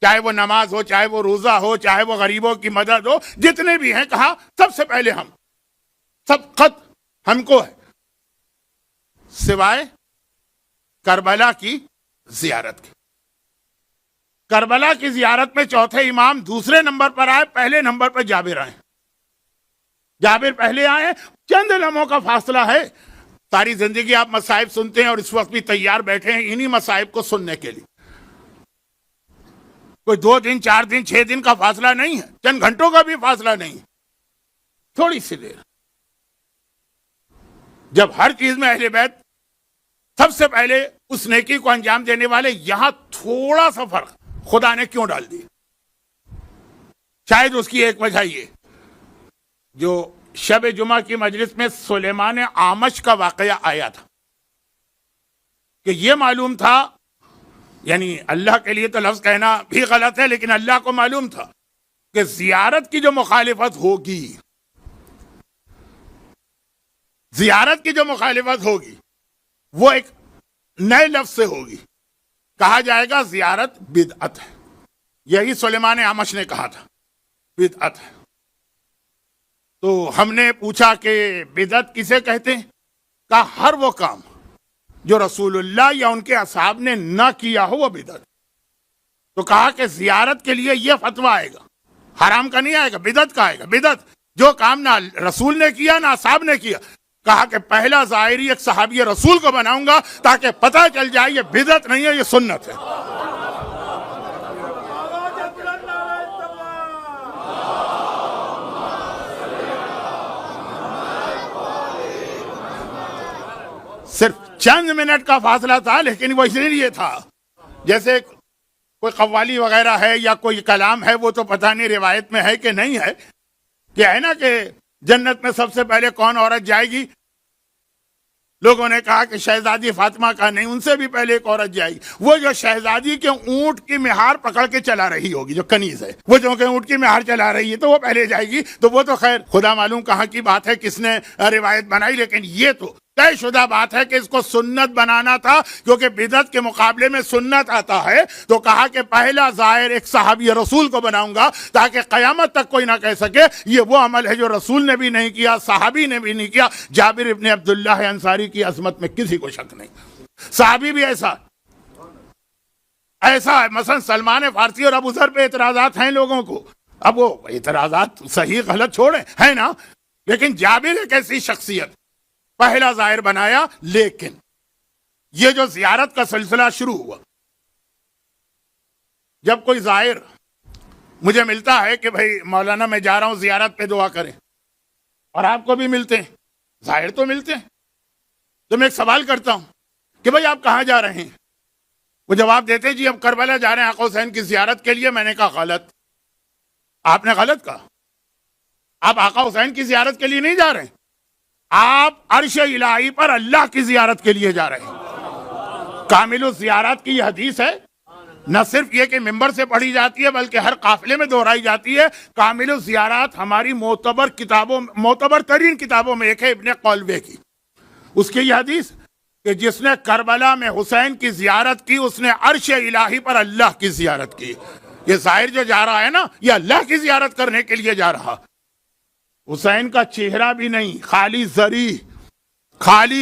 چاہے وہ نماز ہو، چاہے وہ روزہ ہو، چاہے وہ غریبوں کی مدد ہو، جتنے بھی ہیں، کہا سب سے پہلے ہم، سبقت ہم کو ہے، سوائے کربلا کی زیارت کی۔ کربلا کی زیارت میں چوتھے امام دوسرے نمبر پر آئے، پہلے نمبر پر جابر آئے۔ جابر پہلے آئے، چند لمحوں کا فاصلہ ہے، ساری زندگی آپ مصائب سنتے ہیں اور اس وقت بھی تیار بیٹھے ہیں انہی مصائب کو سننے کے لیے۔ کوئی 2 دن 4 دن 6 دن کا فاصلہ نہیں ہے، چند گھنٹوں کا بھی فاصلہ نہیں، تھوڑی سی دیر۔ جب ہر چیز میں اہل بیت سب سے پہلے اس نیکی کو انجام دینے والے، یہاں تھوڑا سا فرق خدا نے کیوں ڈال دیا؟ شاید اس کی ایک وجہ یہ، جو شب جمعہ کی مجلس میں سلیمان اعمش کا واقعہ آیا تھا کہ یہ معلوم تھا، یعنی اللہ کے لیے تو لفظ کہنا بھی غلط ہے، لیکن اللہ کو معلوم تھا کہ زیارت کی جو مخالفت ہوگی، زیارت کی جو مخالفت ہوگی وہ ایک نئے لفظ سے ہوگی، کہا جائے گا زیارت بدعت ہے۔ یہی سلیمان اعمش نے کہا تھا، بدعت ہے۔ تو ہم نے پوچھا کہ بدعت کسے کہتے ہیں؟ کہا ہر وہ کام جو رسول اللہ یا ان کے اصحاب نے نہ کیا ہو وہ بدعت۔ تو کہا کہ زیارت کے لیے یہ فتویٰ آئے گا، حرام کا نہیں آئے گا، بدعت کا آئے گا۔ بدعت جو کام نہ رسول نے کیا نہ اصحاب نے کیا، کہا کہ پہلا ظاہری ایک صحابی رسول کو بناؤں گا تاکہ پتہ چل جائے یہ بدعت نہیں ہے، یہ سنت ہے۔ صرف چند منٹ کا فاصلہ تھا، لیکن وہ اس لیے تھا جیسے کوئی قوالی وغیرہ ہے یا کوئی کلام ہے، وہ تو پتہ نہیں روایت میں ہے کہ نہیں ہے، کہ ہے نا کہ جنت میں سب سے پہلے کون عورت جائے گی؟ لوگوں نے کہا کہ شہزادی فاطمہ کا نہیں، ان سے بھی پہلے ایک عورت جائے گی، وہ جو شہزادی کے اونٹ کی مہار پکڑ کے چلا رہی ہوگی، جو کنیز ہے، وہ جو کہ اونٹ کی مہار چلا رہی ہے تو وہ پہلے جائے گی۔ تو وہ تو خیر خدا معلوم کہاں کی بات ہے، کس نے روایت بنائی، لیکن یہ تو طے شدہ بات ہے کہ اس کو سنت بنانا تھا، کیونکہ بدعت کے مقابلے میں سنت آتا ہے۔ تو کہا کہ پہلا زائر ایک صحابی رسول کو بناؤں گا، تاکہ قیامت تک کوئی نہ کہہ سکے یہ وہ عمل ہے جو رسول نے بھی نہیں کیا، صحابی نے بھی نہیں کیا۔ جابر ابن عبداللہ انصاری کی عظمت میں کسی کو شک نہیں، صحابی بھی ایسا ہے۔ مثلا سلمان فارسی اور ابو ذر پہ اعتراضات ہیں لوگوں کو، اب وہ اعتراضات صحیح غلط چھوڑیں، ہے نا، لیکن جابر ایک ایسی شخصیت پہلا زائر بنایا۔ لیکن یہ جو زیارت کا سلسلہ شروع ہوا، جب کوئی زائر مجھے ملتا ہے کہ بھائی مولانا میں جا رہا ہوں زیارت پہ، دعا کریں، اور آپ کو بھی ملتے ہیں، زائر تو ملتے ہیں، تو میں ایک سوال کرتا ہوں کہ بھائی آپ کہاں جا رہے ہیں؟ وہ جواب دیتے جی ہم کربلا جا رہے ہیں آقا حسین کی زیارت کے لیے۔ میں نے کہا غلط، آپ نے غلط کہا، آپ آقا حسین کی زیارت کے لیے نہیں جا رہے ہیں، آپ عرش الہی پر اللہ کی زیارت کے لیے جا رہے ہیں۔ کامل الزیارات کی یہ حدیث ہے، نہ صرف یہ کہ ممبر سے پڑھی جاتی ہے بلکہ ہر قافلے میں دہرائی جاتی ہے۔ کامل الزیارات ہماری معتبر ترین کتابوں میں ایک ہے، ابن قولوے کی، اس کی یہ حدیث کہ جس نے کربلا میں حسین کی زیارت کی اس نے عرش الہی پر اللہ کی زیارت کی۔ یہ ظاہر جو جا رہا ہے نا، یہ اللہ کی زیارت کرنے کے لیے جا رہا، حسین کا چہرہ بھی نہیں، خالی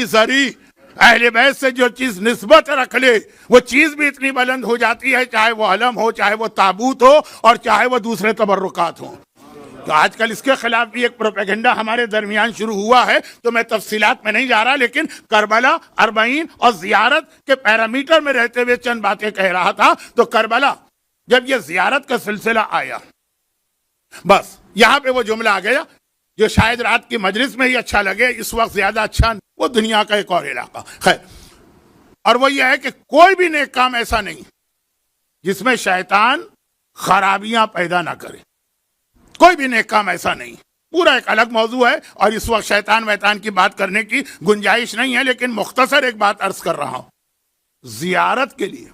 زری۔ اہل بیت سے جو چیز نسبت رکھ لے وہ چیز بھی اتنی بلند ہو جاتی ہے، چاہے وہ علم ہو، چاہے وہ تابوت ہو، اور چاہے وہ دوسرے تبرکات ہوں۔ تو آج کل اس کے خلاف بھی ایک پروپیگنڈا ہمارے درمیان شروع ہوا ہے، تو میں تفصیلات میں نہیں جا رہا، لیکن کربلا، اربعین اور زیارت کے پیرامیٹر میں رہتے ہوئے چند باتیں کہہ رہا تھا۔ تو کربلا جب یہ زیارت کا سلسلہ آیا، بس یہاں پہ وہ جملہ آ گیا جو شاید رات کی مجلس میں ہی اچھا لگے، اس وقت زیادہ اچھا، وہ دنیا کا ایک اور علاقہ، خیر، اور وہ یہ ہے کہ کوئی بھی نیک کام ایسا نہیں جس میں شیطان خرابیاں پیدا نہ کرے، کوئی بھی نیک کام ایسا نہیں، پورا ایک الگ موضوع ہے، اور اس وقت شیطان ویطان کی بات کرنے کی گنجائش نہیں ہے، لیکن مختصر ایک بات عرض کر رہا ہوں۔ زیارت کے لیے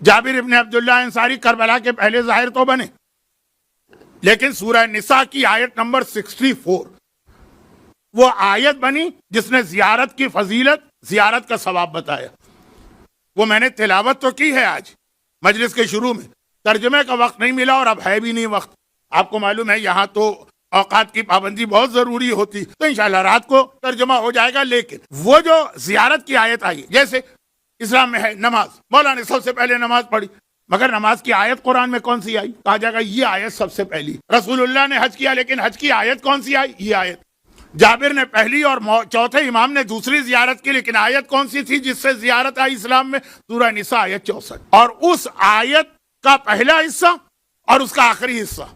جابر ابن عبداللہ انصاری کربلا کے پہلے ظاہر تو بنے، لیکن سورہ نساء کی آیت نمبر 64 وہ آیت بنی جس نے زیارت کی فضیلت، زیارت کا ثواب بتایا۔ وہ میں نے تلاوت تو کی ہے آج مجلس کے شروع میں، ترجمے کا وقت نہیں ملا اور اب ہے بھی نہیں وقت۔ آپ کو معلوم ہے یہاں تو اوقات کی پابندی بہت ضروری ہوتی، تو انشاءاللہ رات کو ترجمہ ہو جائے گا۔ لیکن وہ جو زیارت کی آیت آئی، جیسے اسلام میں ہے نماز، مولا نے سب سے پہلے نماز پڑھی، مگر نماز کی آیت قرآن میں کون سی آئی؟ کہا جائے گا یہ آیت سب سے پہلی۔ رسول اللہ نے حج کیا، لیکن حج کی آیت کون سی آئی؟ یہ آیت۔ جابر نے پہلی اور چوتھے امام نے دوسری زیارت کی، لیکن آیت کون سی تھی جس سے زیارت آئی اسلام میں؟ سورہ نساء آیت 64، اور اس آیت کا پہلا حصہ اور اس کا آخری حصہ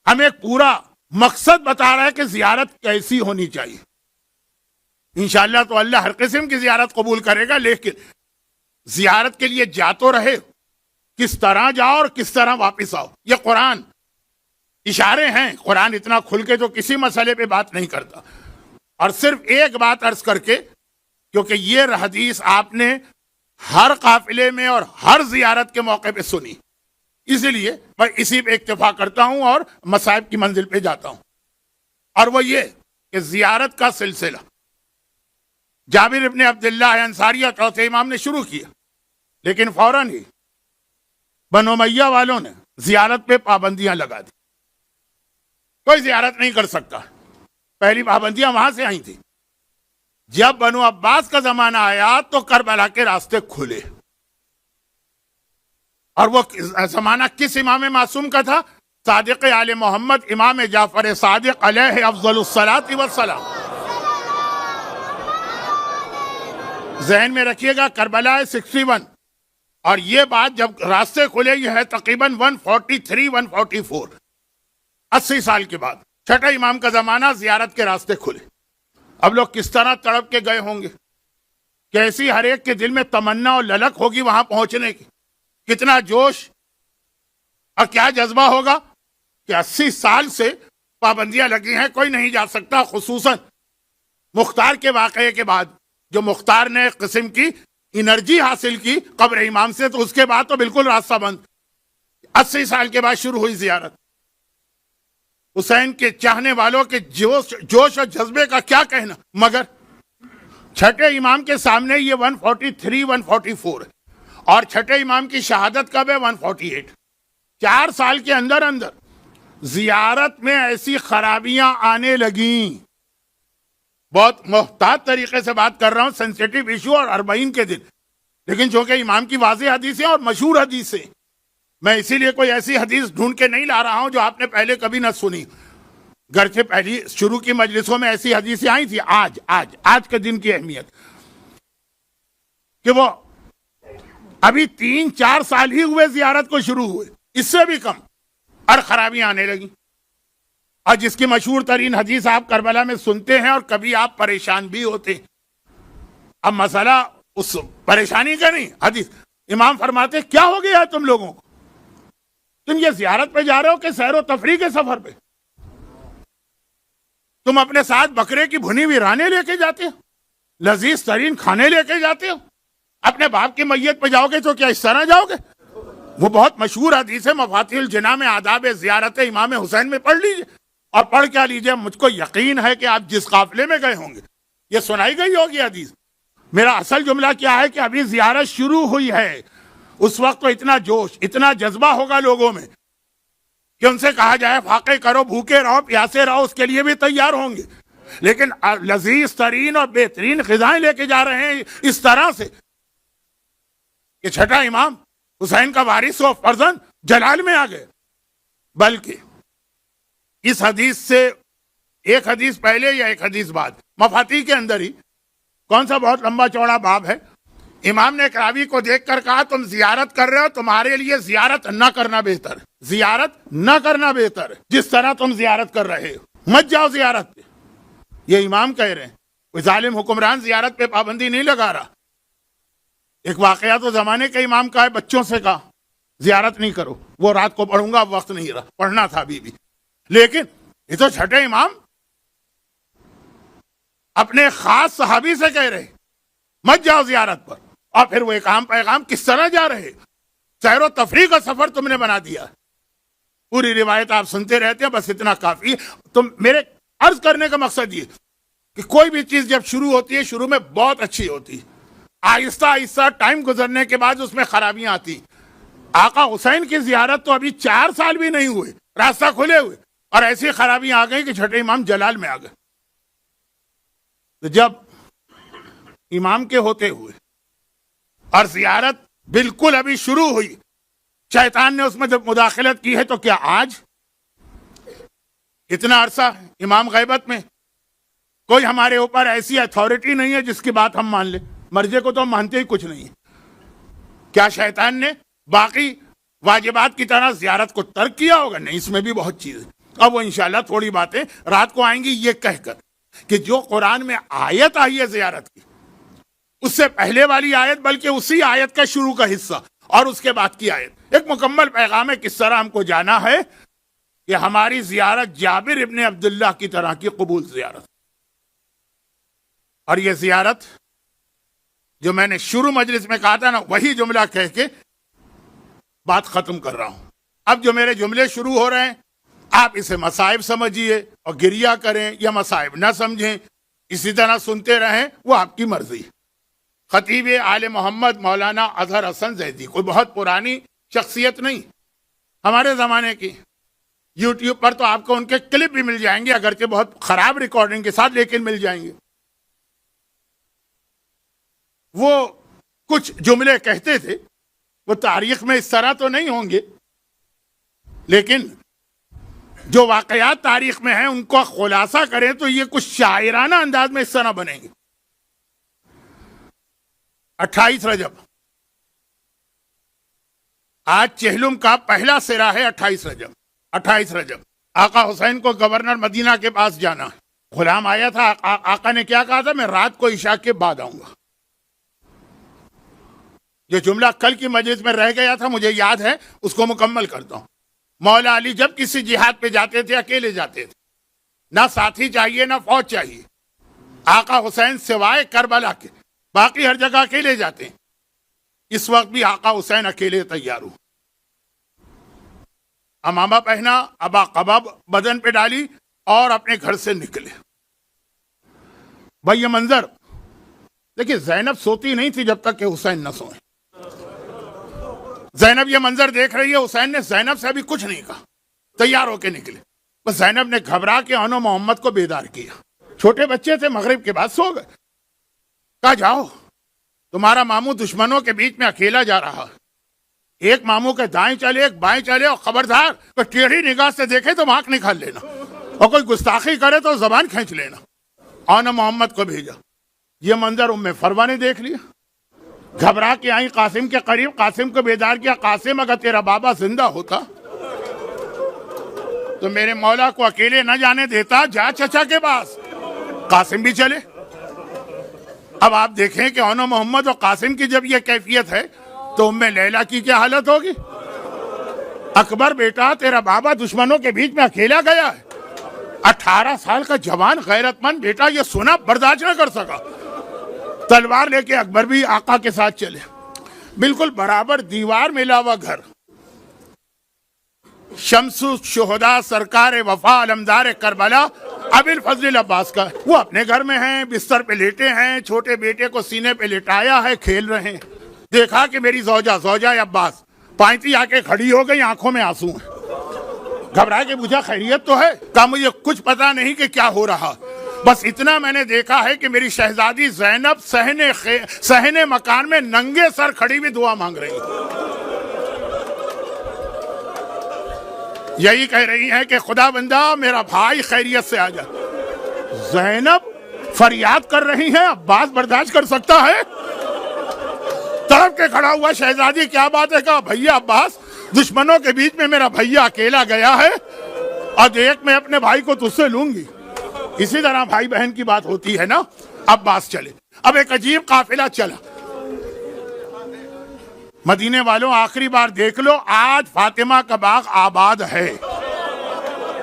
ہمیں ایک پورا مقصد بتا رہا ہے کہ زیارت کیسی ہونی چاہیے۔ انشاءاللہ تو اللہ ہر قسم کی زیارت قبول کرے گا، لیکن زیارت کے لیے جا تو رہے، کس طرح جاؤ اور کس طرح واپس آؤ۔ یہ قرآن اشارے ہیں، قرآن اتنا کھل کے تو کسی مسئلے پہ بات نہیں کرتا۔ اور صرف ایک بات عرض کر کے، کیونکہ یہ حدیث آپ نے ہر قافلے میں اور ہر زیارت کے موقع پہ سنی، اسی لیے میں اسی پہ اکتفا کرتا ہوں اور مصائب کی منزل پہ جاتا ہوں، اور وہ یہ کہ زیارت کا سلسلہ جابر ابن عبداللہ انصاری چوتھے امام نے شروع کیا، لیکن فوراً ہی بنو امیہ والوں نے زیارت پہ پابندیاں لگا دی، کوئی زیارت نہیں کر سکتا۔ پہلی پابندیاں وہاں سے آئی تھی۔ جب بنو عباس کا زمانہ آیا تو کربلا کے راستے کھلے، اور وہ زمانہ کس امام معصوم کا تھا؟ صادق آل محمد امام جعفر صادق علیہ افضل الصلاۃ والسلام۔ ذہن میں رکھیے گا کربلا 61، اور یہ بات جب راستے کھلے یہ ہے تقریباً 143 144، 80 سال کے بعد چھٹا امام کا زمانہ، زیارت کے راستے کھلے۔ اب لوگ کس طرح تڑپ کے گئے ہوں گے، کیسی ہر ایک کے دل میں تمنا اور للک ہوگی وہاں پہنچنے کی، کتنا جوش اور کیا جذبہ ہوگا کہ 80 سال سے پابندیاں لگی ہیں، کوئی نہیں جا سکتا، خصوصاً مختار کے واقعے کے بعد جو مختار نے ایک قسم کی انرجی حاصل کی قبر امام سے، تو اس کے بعد تو بالکل راستہ بند. 80 سال کے بعد شروع ہوئی زیارت. حسین کے چاہنے والوں کے جوش اور جذبے کا کیا کہنا، مگر چھٹے امام کے سامنے یہ 143 144 ہے، اور چھٹے امام کی شہادت کب ہے؟ 148. 4 سال کے اندر اندر زیارت میں ایسی خرابیاں آنے لگیں. بہت محتاط طریقے سے بات کر رہا ہوں، سینسیٹیو ایشو اور 40 کے دن، لیکن چونکہ امام کی واضح حدیثیں اور مشہور حدیثیں، میں اسی لیے کوئی ایسی حدیث ڈھونڈ کے نہیں لا رہا ہوں جو آپ نے پہلے کبھی نہ سنی. گرچہ پہلی شروع کی مجلسوں میں ایسی حدیثیں آئی تھی. آج کے دن کی اہمیت کہ وہ ابھی 3-4 سال ہی ہوئے زیارت کو شروع ہوئے، اس سے بھی کم، اور خرابیاں آنے لگیں. اور جس کی مشہور ترین حدیث آپ کربلا میں سنتے ہیں اور کبھی آپ پریشان بھی ہوتے. اب مسئلہ اس پریشانی کا نہیں، حدیث امام فرماتے کیا ہو گیا ہے تم لوگوں کو؟ تم یہ زیارت پہ جا رہے ہو کہ سیر و تفریح کے سفر پہ؟ تم اپنے ساتھ بکرے کی بھنی ہوئی رانیں لے کے جاتے ہو، لذیذ ترین کھانے لے کے جاتے ہو. اپنے باپ کی میت پہ جاؤ گے تو کیا اس طرح جاؤ گے؟ وہ بہت مشہور حدیث ہے مفاتیح الجناح میں آداب زیارت امام حسین میں پڑھ لیجئے، اور پڑھ کیا لیجئے، مجھ کو یقین ہے کہ آپ جس قافلے میں گئے ہوں گے یہ سنائی گئی ہوگی حدیث. میرا اصل جملہ کیا ہے کہ ابھی زیارت شروع ہوئی ہے، اس وقت تو اتنا جوش، اتنا جذبہ ہوگا لوگوں میں کہ ان سے کہا جائے فاقے کرو، بھوکے رہو، پیاسے رہو، اس کے لیے بھی تیار ہوں گے. لیکن لذیذ ترین اور بہترین غذائیں لے کے جا رہے ہیں اس طرح سے کہ چھٹا امام حسین کا وارث و فرزند جلال میں آ گئے. بلکہ اس حدیث سے ایک حدیث پہلے یا ایک حدیث بعد مفاتیح کے اندر ہی کون سا بہت لمبا چوڑا باب ہے، امام نے ایک راوی کو دیکھ کر کہا تم زیارت کر رہے ہو، تمہارے لیے زیارت نہ کرنا بہتر ہے، زیارت نہ کرنا بہتر ہے. جس طرح تم زیارت کر رہے ہو مت جاؤ زیارت پہ. یہ امام کہہ رہے ہیں، کوئی ظالم حکمران زیارت پہ پابندی نہیں لگا رہا. ایک واقعہ تو زمانے کا امام کا ہے، بچوں سے کہا زیارت نہیں کرو، وہ رات کو پڑھوں گا، اب وقت نہیں رہا، پڑھنا تھا ابھی بھی. لیکن یہ تو چھٹے امام اپنے خاص صحابی سے کہہ رہے مت جاؤ زیارت پر، اور پھر وہ ایک عام پیغام کس طرح جا رہے. سیر و تفریح کا سفر تم نے بنا دیا. پوری روایت آپ سنتے رہتے ہیں، بس اتنا کافی. تم میرے عرض کرنے کا مقصد یہ کہ کوئی بھی چیز جب شروع ہوتی ہے شروع میں بہت اچھی ہوتی ہے، آہستہ آہستہ ٹائم گزرنے کے بعد اس میں خرابیاں آتی. آقا حسین کی زیارت تو ابھی 4 سال بھی نہیں ہوئے، راستہ کھلے ہوئے، اور ایسی خرابیاں آ گئی کہ چھٹے امام جلال میں آ گئے. تو جب امام کے ہوتے ہوئے اور زیارت بالکل ابھی شروع ہوئی، شیطان نے اس میں جب مداخلت کی ہے، تو کیا آج اتنا عرصہ امام غیبت میں کوئی ہمارے اوپر ایسی اتھارٹی نہیں ہے جس کی بات ہم مان لیں؟ مرجے کو تو ہم مانتے ہی کچھ نہیں ہے. کیا شیطان نے باقی واجبات کی طرح زیارت کو ترک کیا ہوگا؟ نہیں، اس میں بھی بہت چیز ہے. اب وہ انشاءاللہ تھوڑی باتیں رات کو آئیں گی یہ کہہ کر کہ جو قرآن میں آیت آئی ہے زیارت کی، اس سے پہلے والی آیت بلکہ اسی آیت کا شروع کا حصہ اور اس کے بعد کی آیت ایک مکمل پیغام ہے. کس طرح ہم کو جانا ہے کہ ہماری زیارت جابر ابن عبداللہ کی طرح کی قبول زیارت. اور یہ زیارت جو میں نے شروع مجلس میں کہا تھا نا، وہی جملہ کہہ کے بات ختم کر رہا ہوں. اب جو میرے جملے شروع ہو رہے ہیں آپ اسے مصائب سمجھیے اور گریہ کریں یا مصائب نہ سمجھیں، اسی طرح سنتے رہیں، وہ آپ کی مرضی. خطیب آل محمد مولانا اظہر حسن زیدی کوئی بہت پرانی شخصیت نہیں، ہمارے زمانے کی. یوٹیوب پر تو آپ کو ان کے کلپ بھی مل جائیں گے، اگرچہ بہت خراب ریکارڈنگ کے ساتھ، لیکن مل جائیں گے. وہ کچھ جملے کہتے تھے، وہ تاریخ میں اس طرح تو نہیں ہوں گے، لیکن جو واقعات تاریخ میں ہیں ان کو خلاصہ کریں تو یہ کچھ شاعرانہ انداز میں اس طرح بنیں گے. 28 رجب آج چہلم کا پہلا سرا ہے. 28 رجب آقا حسین کو گورنر مدینہ کے پاس جانا ہے. غلام آیا تھا، آقا نے کیا کہا تھا؟ میں رات کو عشاء کے بعد آؤں گا. جو جملہ کل کی مجلس میں رہ گیا تھا مجھے یاد ہے، اس کو مکمل کرتا ہوں. مولا علی جب کسی جہاد پہ جاتے تھے اکیلے جاتے تھے، نہ ساتھی چاہیے نہ فوج چاہیے. آقا حسین سوائے کربلا کے باقی ہر جگہ اکیلے جاتے ہیں. اس وقت بھی آقا حسین اکیلے تیار ہوئے. امامہ پہنا، ابا قبا بدن پہ ڈالی اور اپنے گھر سے نکلے. بھائی یہ منظر دیکھیے، زینب سوتی نہیں تھی جب تک کہ حسین نہ سوئے. زینب یہ منظر دیکھ رہی ہے. حسین نے زینب سے ابھی کچھ نہیں کہا، تیار ہو کے نکلے. بس زینب نے گھبرا کے انو محمد کو بیدار کیا. چھوٹے بچے تھے، مغرب کے بعد سو گئے. کہا جاؤ، تمہارا ماموں دشمنوں کے بیچ میں اکیلا جا رہا. ایک ماموں کے دائیں چلے، ایک بائیں چلے، اور خبردار کوئی ٹیڑھی نگاہ سے دیکھے تو آنکھ نکال لینا، اور کوئی گستاخی کرے تو زبان کھینچ لینا. انو محمد کو بھیجا. یہ منظر ام فروہ نے دیکھ لیا. گھبرا کے آئی قاسم کے قریب، قاسم کو بیدار کیا. قاسم، اگر تیرا بابا زندہ ہوتا تو میرے مولا کو اکیلے نہ جانے دیتا، جا چچا کے پاس. قاسم بھی چلے. اب آپ دیکھیں کہ انو محمد اور قاسم کی جب یہ کیفیت ہے تو ام لیلا کی کیا حالت ہوگی. اکبر بیٹا، تیرا بابا دشمنوں کے بیچ میں اکیلا گیا ہے. 18 سال کا جوان غیرت مند بیٹا یہ سنا برداشت نہ کر سکا. تلوار لے کے اکبر بھی آقا کے ساتھ چلے. بالکل برابر دیوار ملا ہوا گھر. شمس الشہداء سرکار وفا علمدار کربلا ابی الفضل عباس کا. وہ اپنے گھر میں ہیں، بستر پہ لیٹے ہیں، چھوٹے بیٹے کو سینے پہ لٹایا ہے، کھیل رہے ہیں. دیکھا کہ میری زوجہ عباس پائنتی آ کے کھڑی ہو گئی، آنکھوں میں آنسو ہیں. گھبرا کے پوچھا خیریت تو ہے؟ کہا مجھے کچھ پتا نہیں کہ کیا ہو رہا، بس اتنا میں نے دیکھا ہے کہ میری شہزادی زینب صحن مکان میں ننگے سر کھڑی ہوئی دعا مانگ رہی ہے. یہی کہہ رہی ہیں کہ خدا بندہ میرا بھائی خیریت سے آ جا. زینب فریاد کر رہی ہیں، عباس برداشت کر سکتا ہے؟ تڑپ کے کھڑا ہوا شہزادی کیا بات ہے؟ کہا بھیا عباس، دشمنوں کے بیچ میں میرا بھیا اکیلا گیا ہے، اور ایک میں اپنے بھائی کو تجھ سے لوں گی. اسی طرح بھائی بہن کی بات ہوتی ہے نا. عباس چلے. اب ایک عجیب قافلہ چلا. مدینے والوں آخری بار دیکھ لو، آج فاطمہ کا باغ آباد ہے.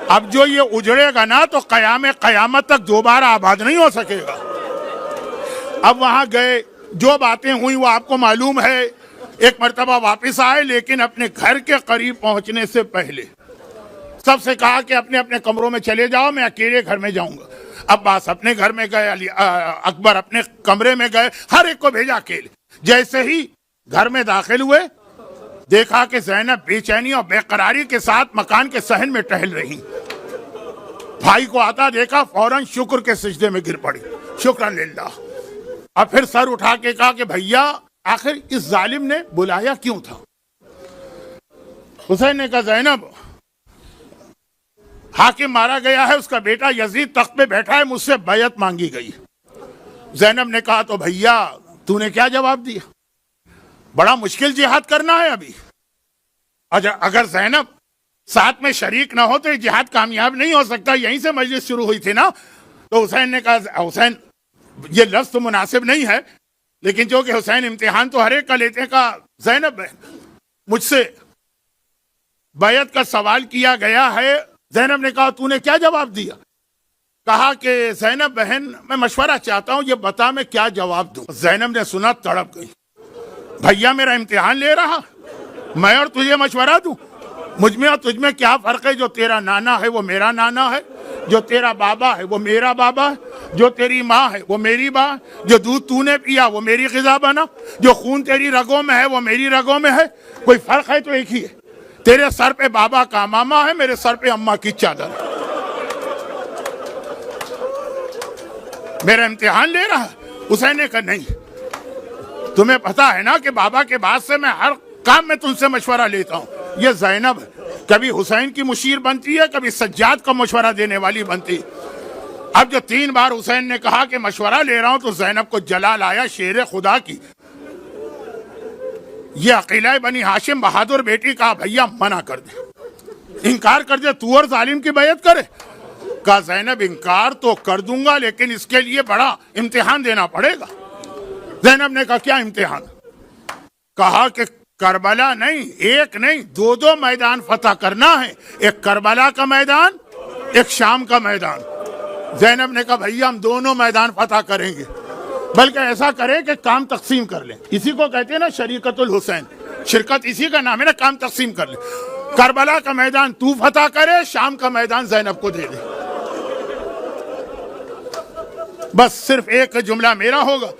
اب جو یہ اجڑے گا نا تو قیامت تک دوبارہ آباد نہیں ہو سکے گا. اب وہاں گئے، جو باتیں ہوئی وہ آپ کو معلوم ہے. ایک مرتبہ واپس آئے، لیکن اپنے گھر کے قریب پہنچنے سے پہلے سب سے کہا کہ اپنے اپنے کمروں میں چلے جاؤ، میں اکیلے گھر میں جاؤں گا. عباس اپنے گھر میں گئے، اکبر اپنے کمرے میں گئے، ہر ایک کو بھیجا اکیلے. جیسے ہی گھر میں داخل ہوئے، دیکھا کہ زینب بے چینی اور بے قراری کے ساتھ مکان کے صحن میں ٹہل رہی. بھائی کو آتا دیکھا، فوراً شکر کے سجدے میں گر پڑی، شکرا للہ. اور پھر سر اٹھا کے کہا کہ بھیا آخر اس ظالم نے بلایا کیوں تھا؟ حسین نے کہا زینب، حاکم مارا گیا ہے، اس کا بیٹا یزید تخت پہ بیٹھا ہے، مجھ سے بیعت مانگی گئی. زینب نے کہا تو بھیا تو نے کیا جواب دیا؟ بڑا مشکل جہاد کرنا ہے ابھی. اگر زینب ساتھ میں شریک نہ ہو تو یہ جہاد کامیاب نہیں ہو سکتا. یہیں سے مجلس شروع ہوئی تھی نا. تو حسین نے کہا، حسین یہ لفظ تو مناسب نہیں ہے، لیکن جو کہ حسین امتحان تو ہر ایک کا لیتے ہیں. کہا زینب مجھ سے بیعت کا سوال کیا گیا ہے. زینب نے کہا تو نے کیا جواب دیا؟ کہا کہ زینب بہن میں مشورہ چاہتا ہوں، یہ بتا میں کیا جواب دوں. زینب نے سنا تڑپ گئی. بھیا میرا امتحان لے رہا، میں اور تجھے مشورہ دوں؟ مجھ میں اور تجھ میں کیا فرق ہے؟ جو تیرا نانا ہے وہ میرا نانا ہے، جو تیرا بابا ہے وہ میرا بابا ہے، جو تیری ماں ہے وہ میری ماں ہے، جو دودھ تو نے پیا وہ میری غذا بنا، جو خون تیری رگوں میں ہے وہ میری رگوں میں ہے. کوئی فرق ہے تو ایک ہی ہے. تیرے سر پہ بابا کا ماما ہے، میرے سر پہ اماں کی چادر ہے. میرا امتحان لے رہا. حسین نے کہا نہیں، تمہیں پتا ہے نا کہ بابا کے بعد سے میں ہر کام میں تم سے مشورہ لیتا ہوں. یہ زینب کبھی حسین کی مشیر بنتی ہے، کبھی سجاد کا مشورہ دینے والی بنتی. اب جو 3 بار حسین نے کہا کہ مشورہ لے رہا ہوں تو زینب کو جلال آیا شیر خدا کی. یہ عقیلہ بنی ہاشم بہادر بیٹی کہا بھیا منع کر دے، انکار کر دے، تو اور ظالم کی بیعت کرے. کہا زینب انکار تو کر دوں گا، لیکن اس کے لیے بڑا امتحان دینا پڑے گا. زینب نے کہا کیا امتحان؟ کہا کہ کربلا نہیں، ایک نہیں، 2 میدان فتح کرنا ہے. ایک کربلا کا میدان، ایک شام کا میدان. زینب نے کہا بھیا ہم دونوں میدان فتح کریں گے. بلکہ ایسا کریں کہ کام تقسیم کر لیں. اسی کو کہتے ہیں نا شریکت الحسین. شرکت اسی کا نام ہے نا, کام تقسیم کر لیں. کربلا کا میدان تو فتح کرے, شام کا میدان زینب کو دے دے. بس صرف ایک جملہ میرا ہوگا,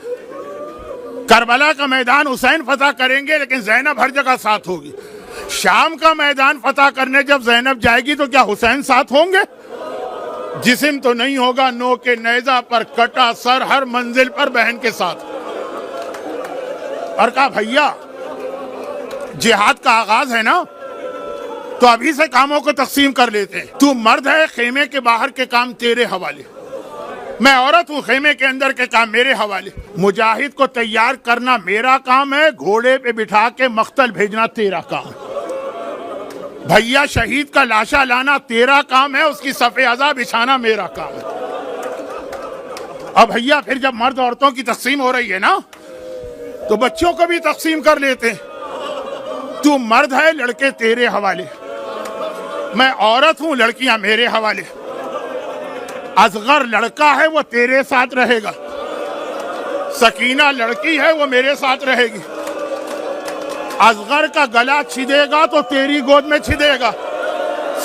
کربلا کا میدان حسین فتح کریں گے لیکن زینب ہر جگہ ساتھ ہوگی. شام کا میدان فتح کرنے جب زینب جائے گی تو کیا حسین ساتھ ہوں گے؟ جسم تو نہیں ہوگا, نو کے نیزہ پر کٹا سر, ہر منزل پر بہن کے ساتھ. اور کہا بھیا جہاد کا آغاز ہے نا, تو ابھی سے کاموں کو تقسیم کر لیتے ہیں. تو مرد ہے, خیمے کے باہر کے کام تیرے حوالے, میں عورت ہوں, خیمے کے اندر کے کام میرے حوالے. مجاہد کو تیار کرنا میرا کام ہے, گھوڑے پہ بٹھا کے مقتل بھیجنا تیرا کام. بھیا شہید کا لاشا لانا تیرا کام ہے, اس کی صف عزا بچھانا میرا کام ہے. اب بھیا پھر جب مرد عورتوں کی تقسیم ہو رہی ہے نا, تو بچوں کو بھی تقسیم کر لیتے ہیں. تو مرد ہے, لڑکے تیرے حوالے, میں عورت ہوں, لڑکیاں میرے حوالے. اصغر لڑکا ہے وہ تیرے ساتھ رہے گا, سکینہ لڑکی ہے وہ میرے ساتھ رہے گی. اصغر کا گلا چھدے گا تو تیری گود میں چھدے گا,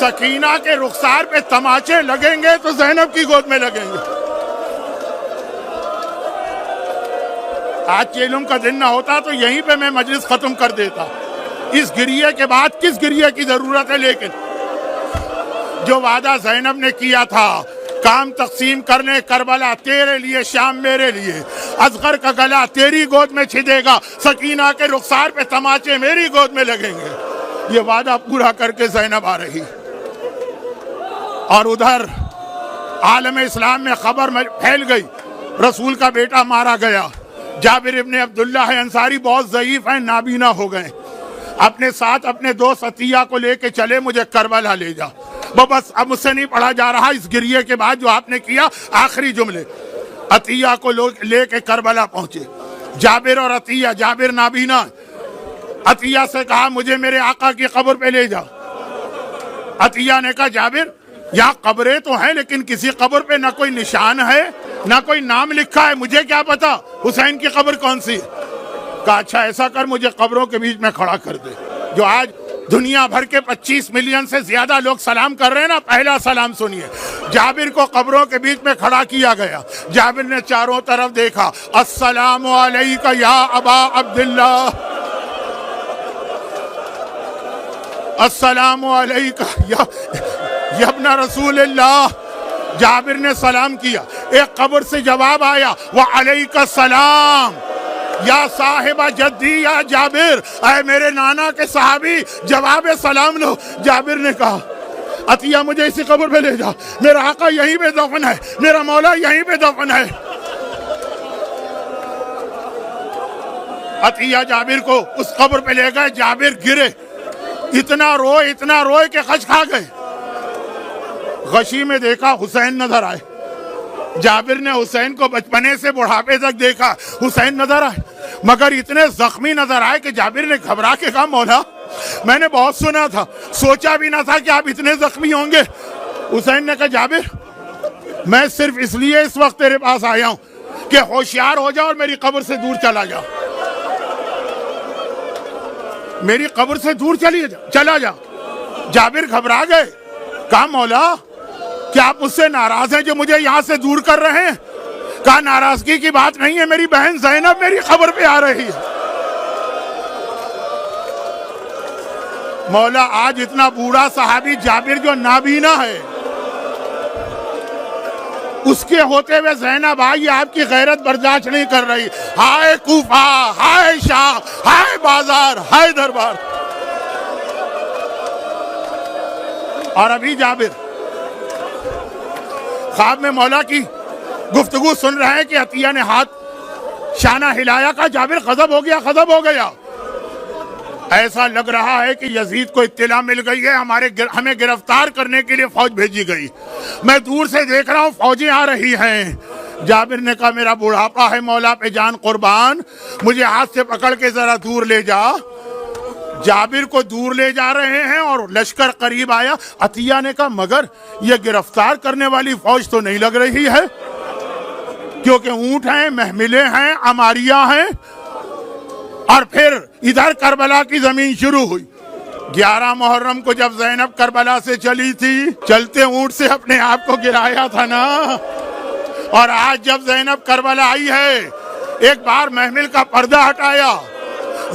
سکینہ کے رخسار پہ تماچے لگیں گے تو زینب کی گود میں لگیں گے. آج چیلم کا دن نہ ہوتا تو یہیں پہ میں مجلس ختم کر دیتا. اس گریے کے بعد کس گریے کی ضرورت ہے؟ لیکن جو وعدہ زینب نے کیا تھا, کام تقسیم کرنے, کربلا تیرے لیے, شام میرے لیے, اصغر کا گلا تیری گود میں چھدے گا, سکینہ کے رخسار پہ تماچے میری گود میں لگیں گے, یہ وعدہ پورا کر کے زینب آ رہی. اور ادھر عالم اسلام میں خبر پھیل گئی, رسول کا بیٹا مارا گیا. جابر ابن عبداللہ انصاری بہت ضعیف ہیں, نابینا ہو گئے. اپنے ساتھ اپنے دوست عطیہ کو لے کے چلے, مجھے کربلا لے جا. بس اب مجھ سے نہیں پڑھا جا رہا اس گریے کے بعد جو آپ نے کیا. آخری جملے, عطیہ کو لے کے کربلا پہنچے. جابر اور عطیہ, جابر نابینا, عطیہ سے کہا مجھے میرے آقا کی قبر پہ لے جا. عطیہ نے کہا جابر یہاں قبریں تو ہیں لیکن کسی قبر پہ نہ کوئی نشان ہے نہ کوئی نام لکھا ہے, مجھے کیا پتا حسین کی قبر کون سی. کہا اچھا ایسا کر, مجھے قبروں کے بیچ میں کھڑا کر دے. جو آج دنیا بھر کے 25 ملین سے زیادہ لوگ سلام کر رہے ہیں نا, پہلا سلام سنیے. جابر کو قبروں کے بیچ میں کھڑا کیا گیا. جابر نے چاروں طرف دیکھا, السلام علیک یا ابا عبداللہ, السلام علیک یا ابن رسول اللہ. جابر نے سلام کیا, ایک قبر سے جواب آیا, وعلیک السلام یا صاحب جدی یا جابر, اے میرے نانا کے صحابی جواب سلام لو. جابر نے کہا عطیہ مجھے اسی قبر پہ لے جا, میرا آقا یہیں پہ دفن ہے, میرا مولا یہیں پہ دفن ہے. عطیہ جابر کو اس قبر پہ لے گئے. جابر گرے, اتنا روئے کہ غش کھا گئے. غشی میں دیکھا حسین نظر آئے. جابر نے حسین کو بچپنے سے بڑھاپے تک دیکھا, حسین نظر آئے, مگر اتنے زخمی نظر آئے کہ جابر نے گھبرا کے کہا مولا میں نے بہت سنا تھا, سوچا بھی نہ تھا کہ آپ اتنے زخمی ہوں گے. حسین نے کہا جابر میں صرف اس لیے اس وقت تیرے پاس آیا ہوں کہ ہوشیار ہو جا اور میری قبر سے دور چلا جا, میری قبر سے دور چلا جا. جابر گھبرا گئے, کہا مولا کیا آپ مجھ سے ناراض ہیں جو مجھے یہاں سے دور کر رہے ہیں؟ کہا ناراضگی کی بات نہیں ہے, میری بہن زینب میری قبر پہ آ رہی ہے. مولا آج اتنا بوڑھا صحابی جابر جو نابینا ہے, اس کے ہوتے ہوئے زینب آئی, آپ کی غیرت برداشت نہیں کر رہی. ہائے کوفہ, ہائے شام, ہائے بازار, ہائے دربار. اور ابھی جابر خواب میں مولا کی گفتگو سن رہے ہیں کہ عطیہ نے ہاتھ شانہ ہلایا, کہا جابر غضب ہو گیا. ایسا لگ رہا ہے کہ یزید کو اطلاع مل گئی ہے, ہمیں گرفتار کرنے کے لیے فوج بھیجی گئی. میں دور سے دیکھ رہا ہوں فوجیں آ رہی ہیں. جابر نے کہا میرا بڑھاپا ہے مولا پہ جان قربان, مجھے ہاتھ سے پکڑ کے ذرا دور لے جا. جابر کو دور لے جا رہے ہیں اور لشکر قریب آیا. عطیہ نے کہا مگر یہ گرفتار کرنے والی فوج تو نہیں لگ رہی ہے. کیونکہ اونٹ ہیں، محملیں ہیں، عماریاں ہیں. اور پھر ادھر کربلا کی زمین شروع ہوئی. 11 محرم کو جب زینب کربلا سے چلی تھی، چلتے اونٹ سے اپنے آپ کو گرایا تھا نا. اور آج جب زینب کربلا آئی ہے، ایک بار محمل کا پردہ ہٹایا،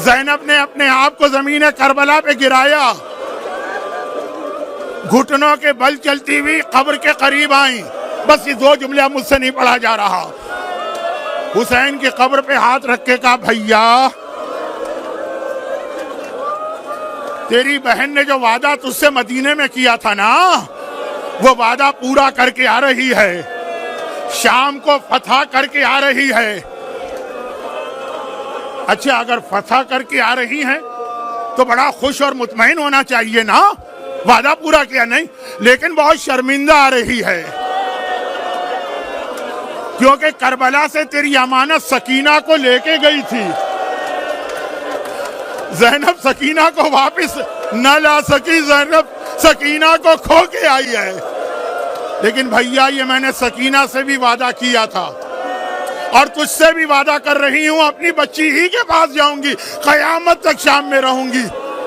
زینب نے اپنے آپ کو زمین کربلا پہ گرایا، گھٹنوں کے بل چلتی ہوئی قبر کے قریب آئیں. بس یہ 2 جملے مجھ سے نہیں پڑھا جا رہا. حسین کی قبر پہ ہاتھ رکھ کے کہا بھیا تیری بہن نے جو وعدہ تجھ سے مدینے میں کیا تھا نا، وہ وعدہ پورا کر کے آ رہی ہے، شام کو فتح کر کے آ رہی ہے. اچھا اگر فتح کر کے آ رہی ہیں تو بڑا خوش اور مطمئن ہونا چاہیے نا، وعدہ پورا کیا نہیں، لیکن بہت شرمندہ آ رہی ہے، کیونکہ کربلا سے تیری امانت سکینہ کو لے کے گئی تھی. زینب سکینہ کو واپس نہ لا سکی، زینب سکینہ کو کھو کے آئی ہے. لیکن بھیا یہ میں نے سکینہ سے بھی وعدہ کیا تھا اور تجھ سے بھی وعدہ کر رہی ہوں، اپنی بچی ہی کے پاس جاؤں گی، قیامت تک شام میں رہوں گی.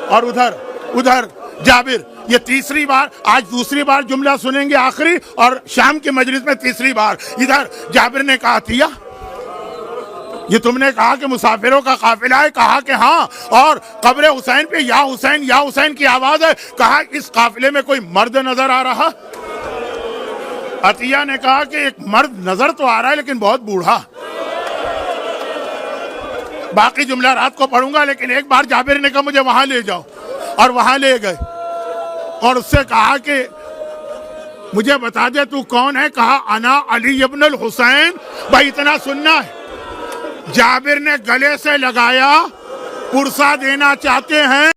اور ادھر جابر، یہ تیسری بار، آج دوسری بار جملہ سنیں گے آخری، اور شام کی مجلس میں تیسری بار. ادھر جابر نے کہا تھیا یہ تم نے کہا کہ مسافروں کا قافلہ ہے، کہا کہ ہاں، اور قبر حسین پہ یا حسین یا حسین کی آواز ہے، کہا اس قافلے میں کوئی مرد نظر آ رہا؟ عطیہ نے کہا کہ ایک مرد نظر تو آ رہا ہے لیکن بہت بوڑھا. باقی جملہ رات کو پڑھوں گا، لیکن ایک بار جابر نے کہا مجھے وہاں لے جاؤ، اور وہاں لے گئے اور اس سے کہا کہ مجھے بتا دے تو کون ہے؟ کہا انا علی ابن الحسین. بھائی اتنا سننا ہے. جابر نے گلے سے لگایا، پرسہ دینا چاہتے ہیں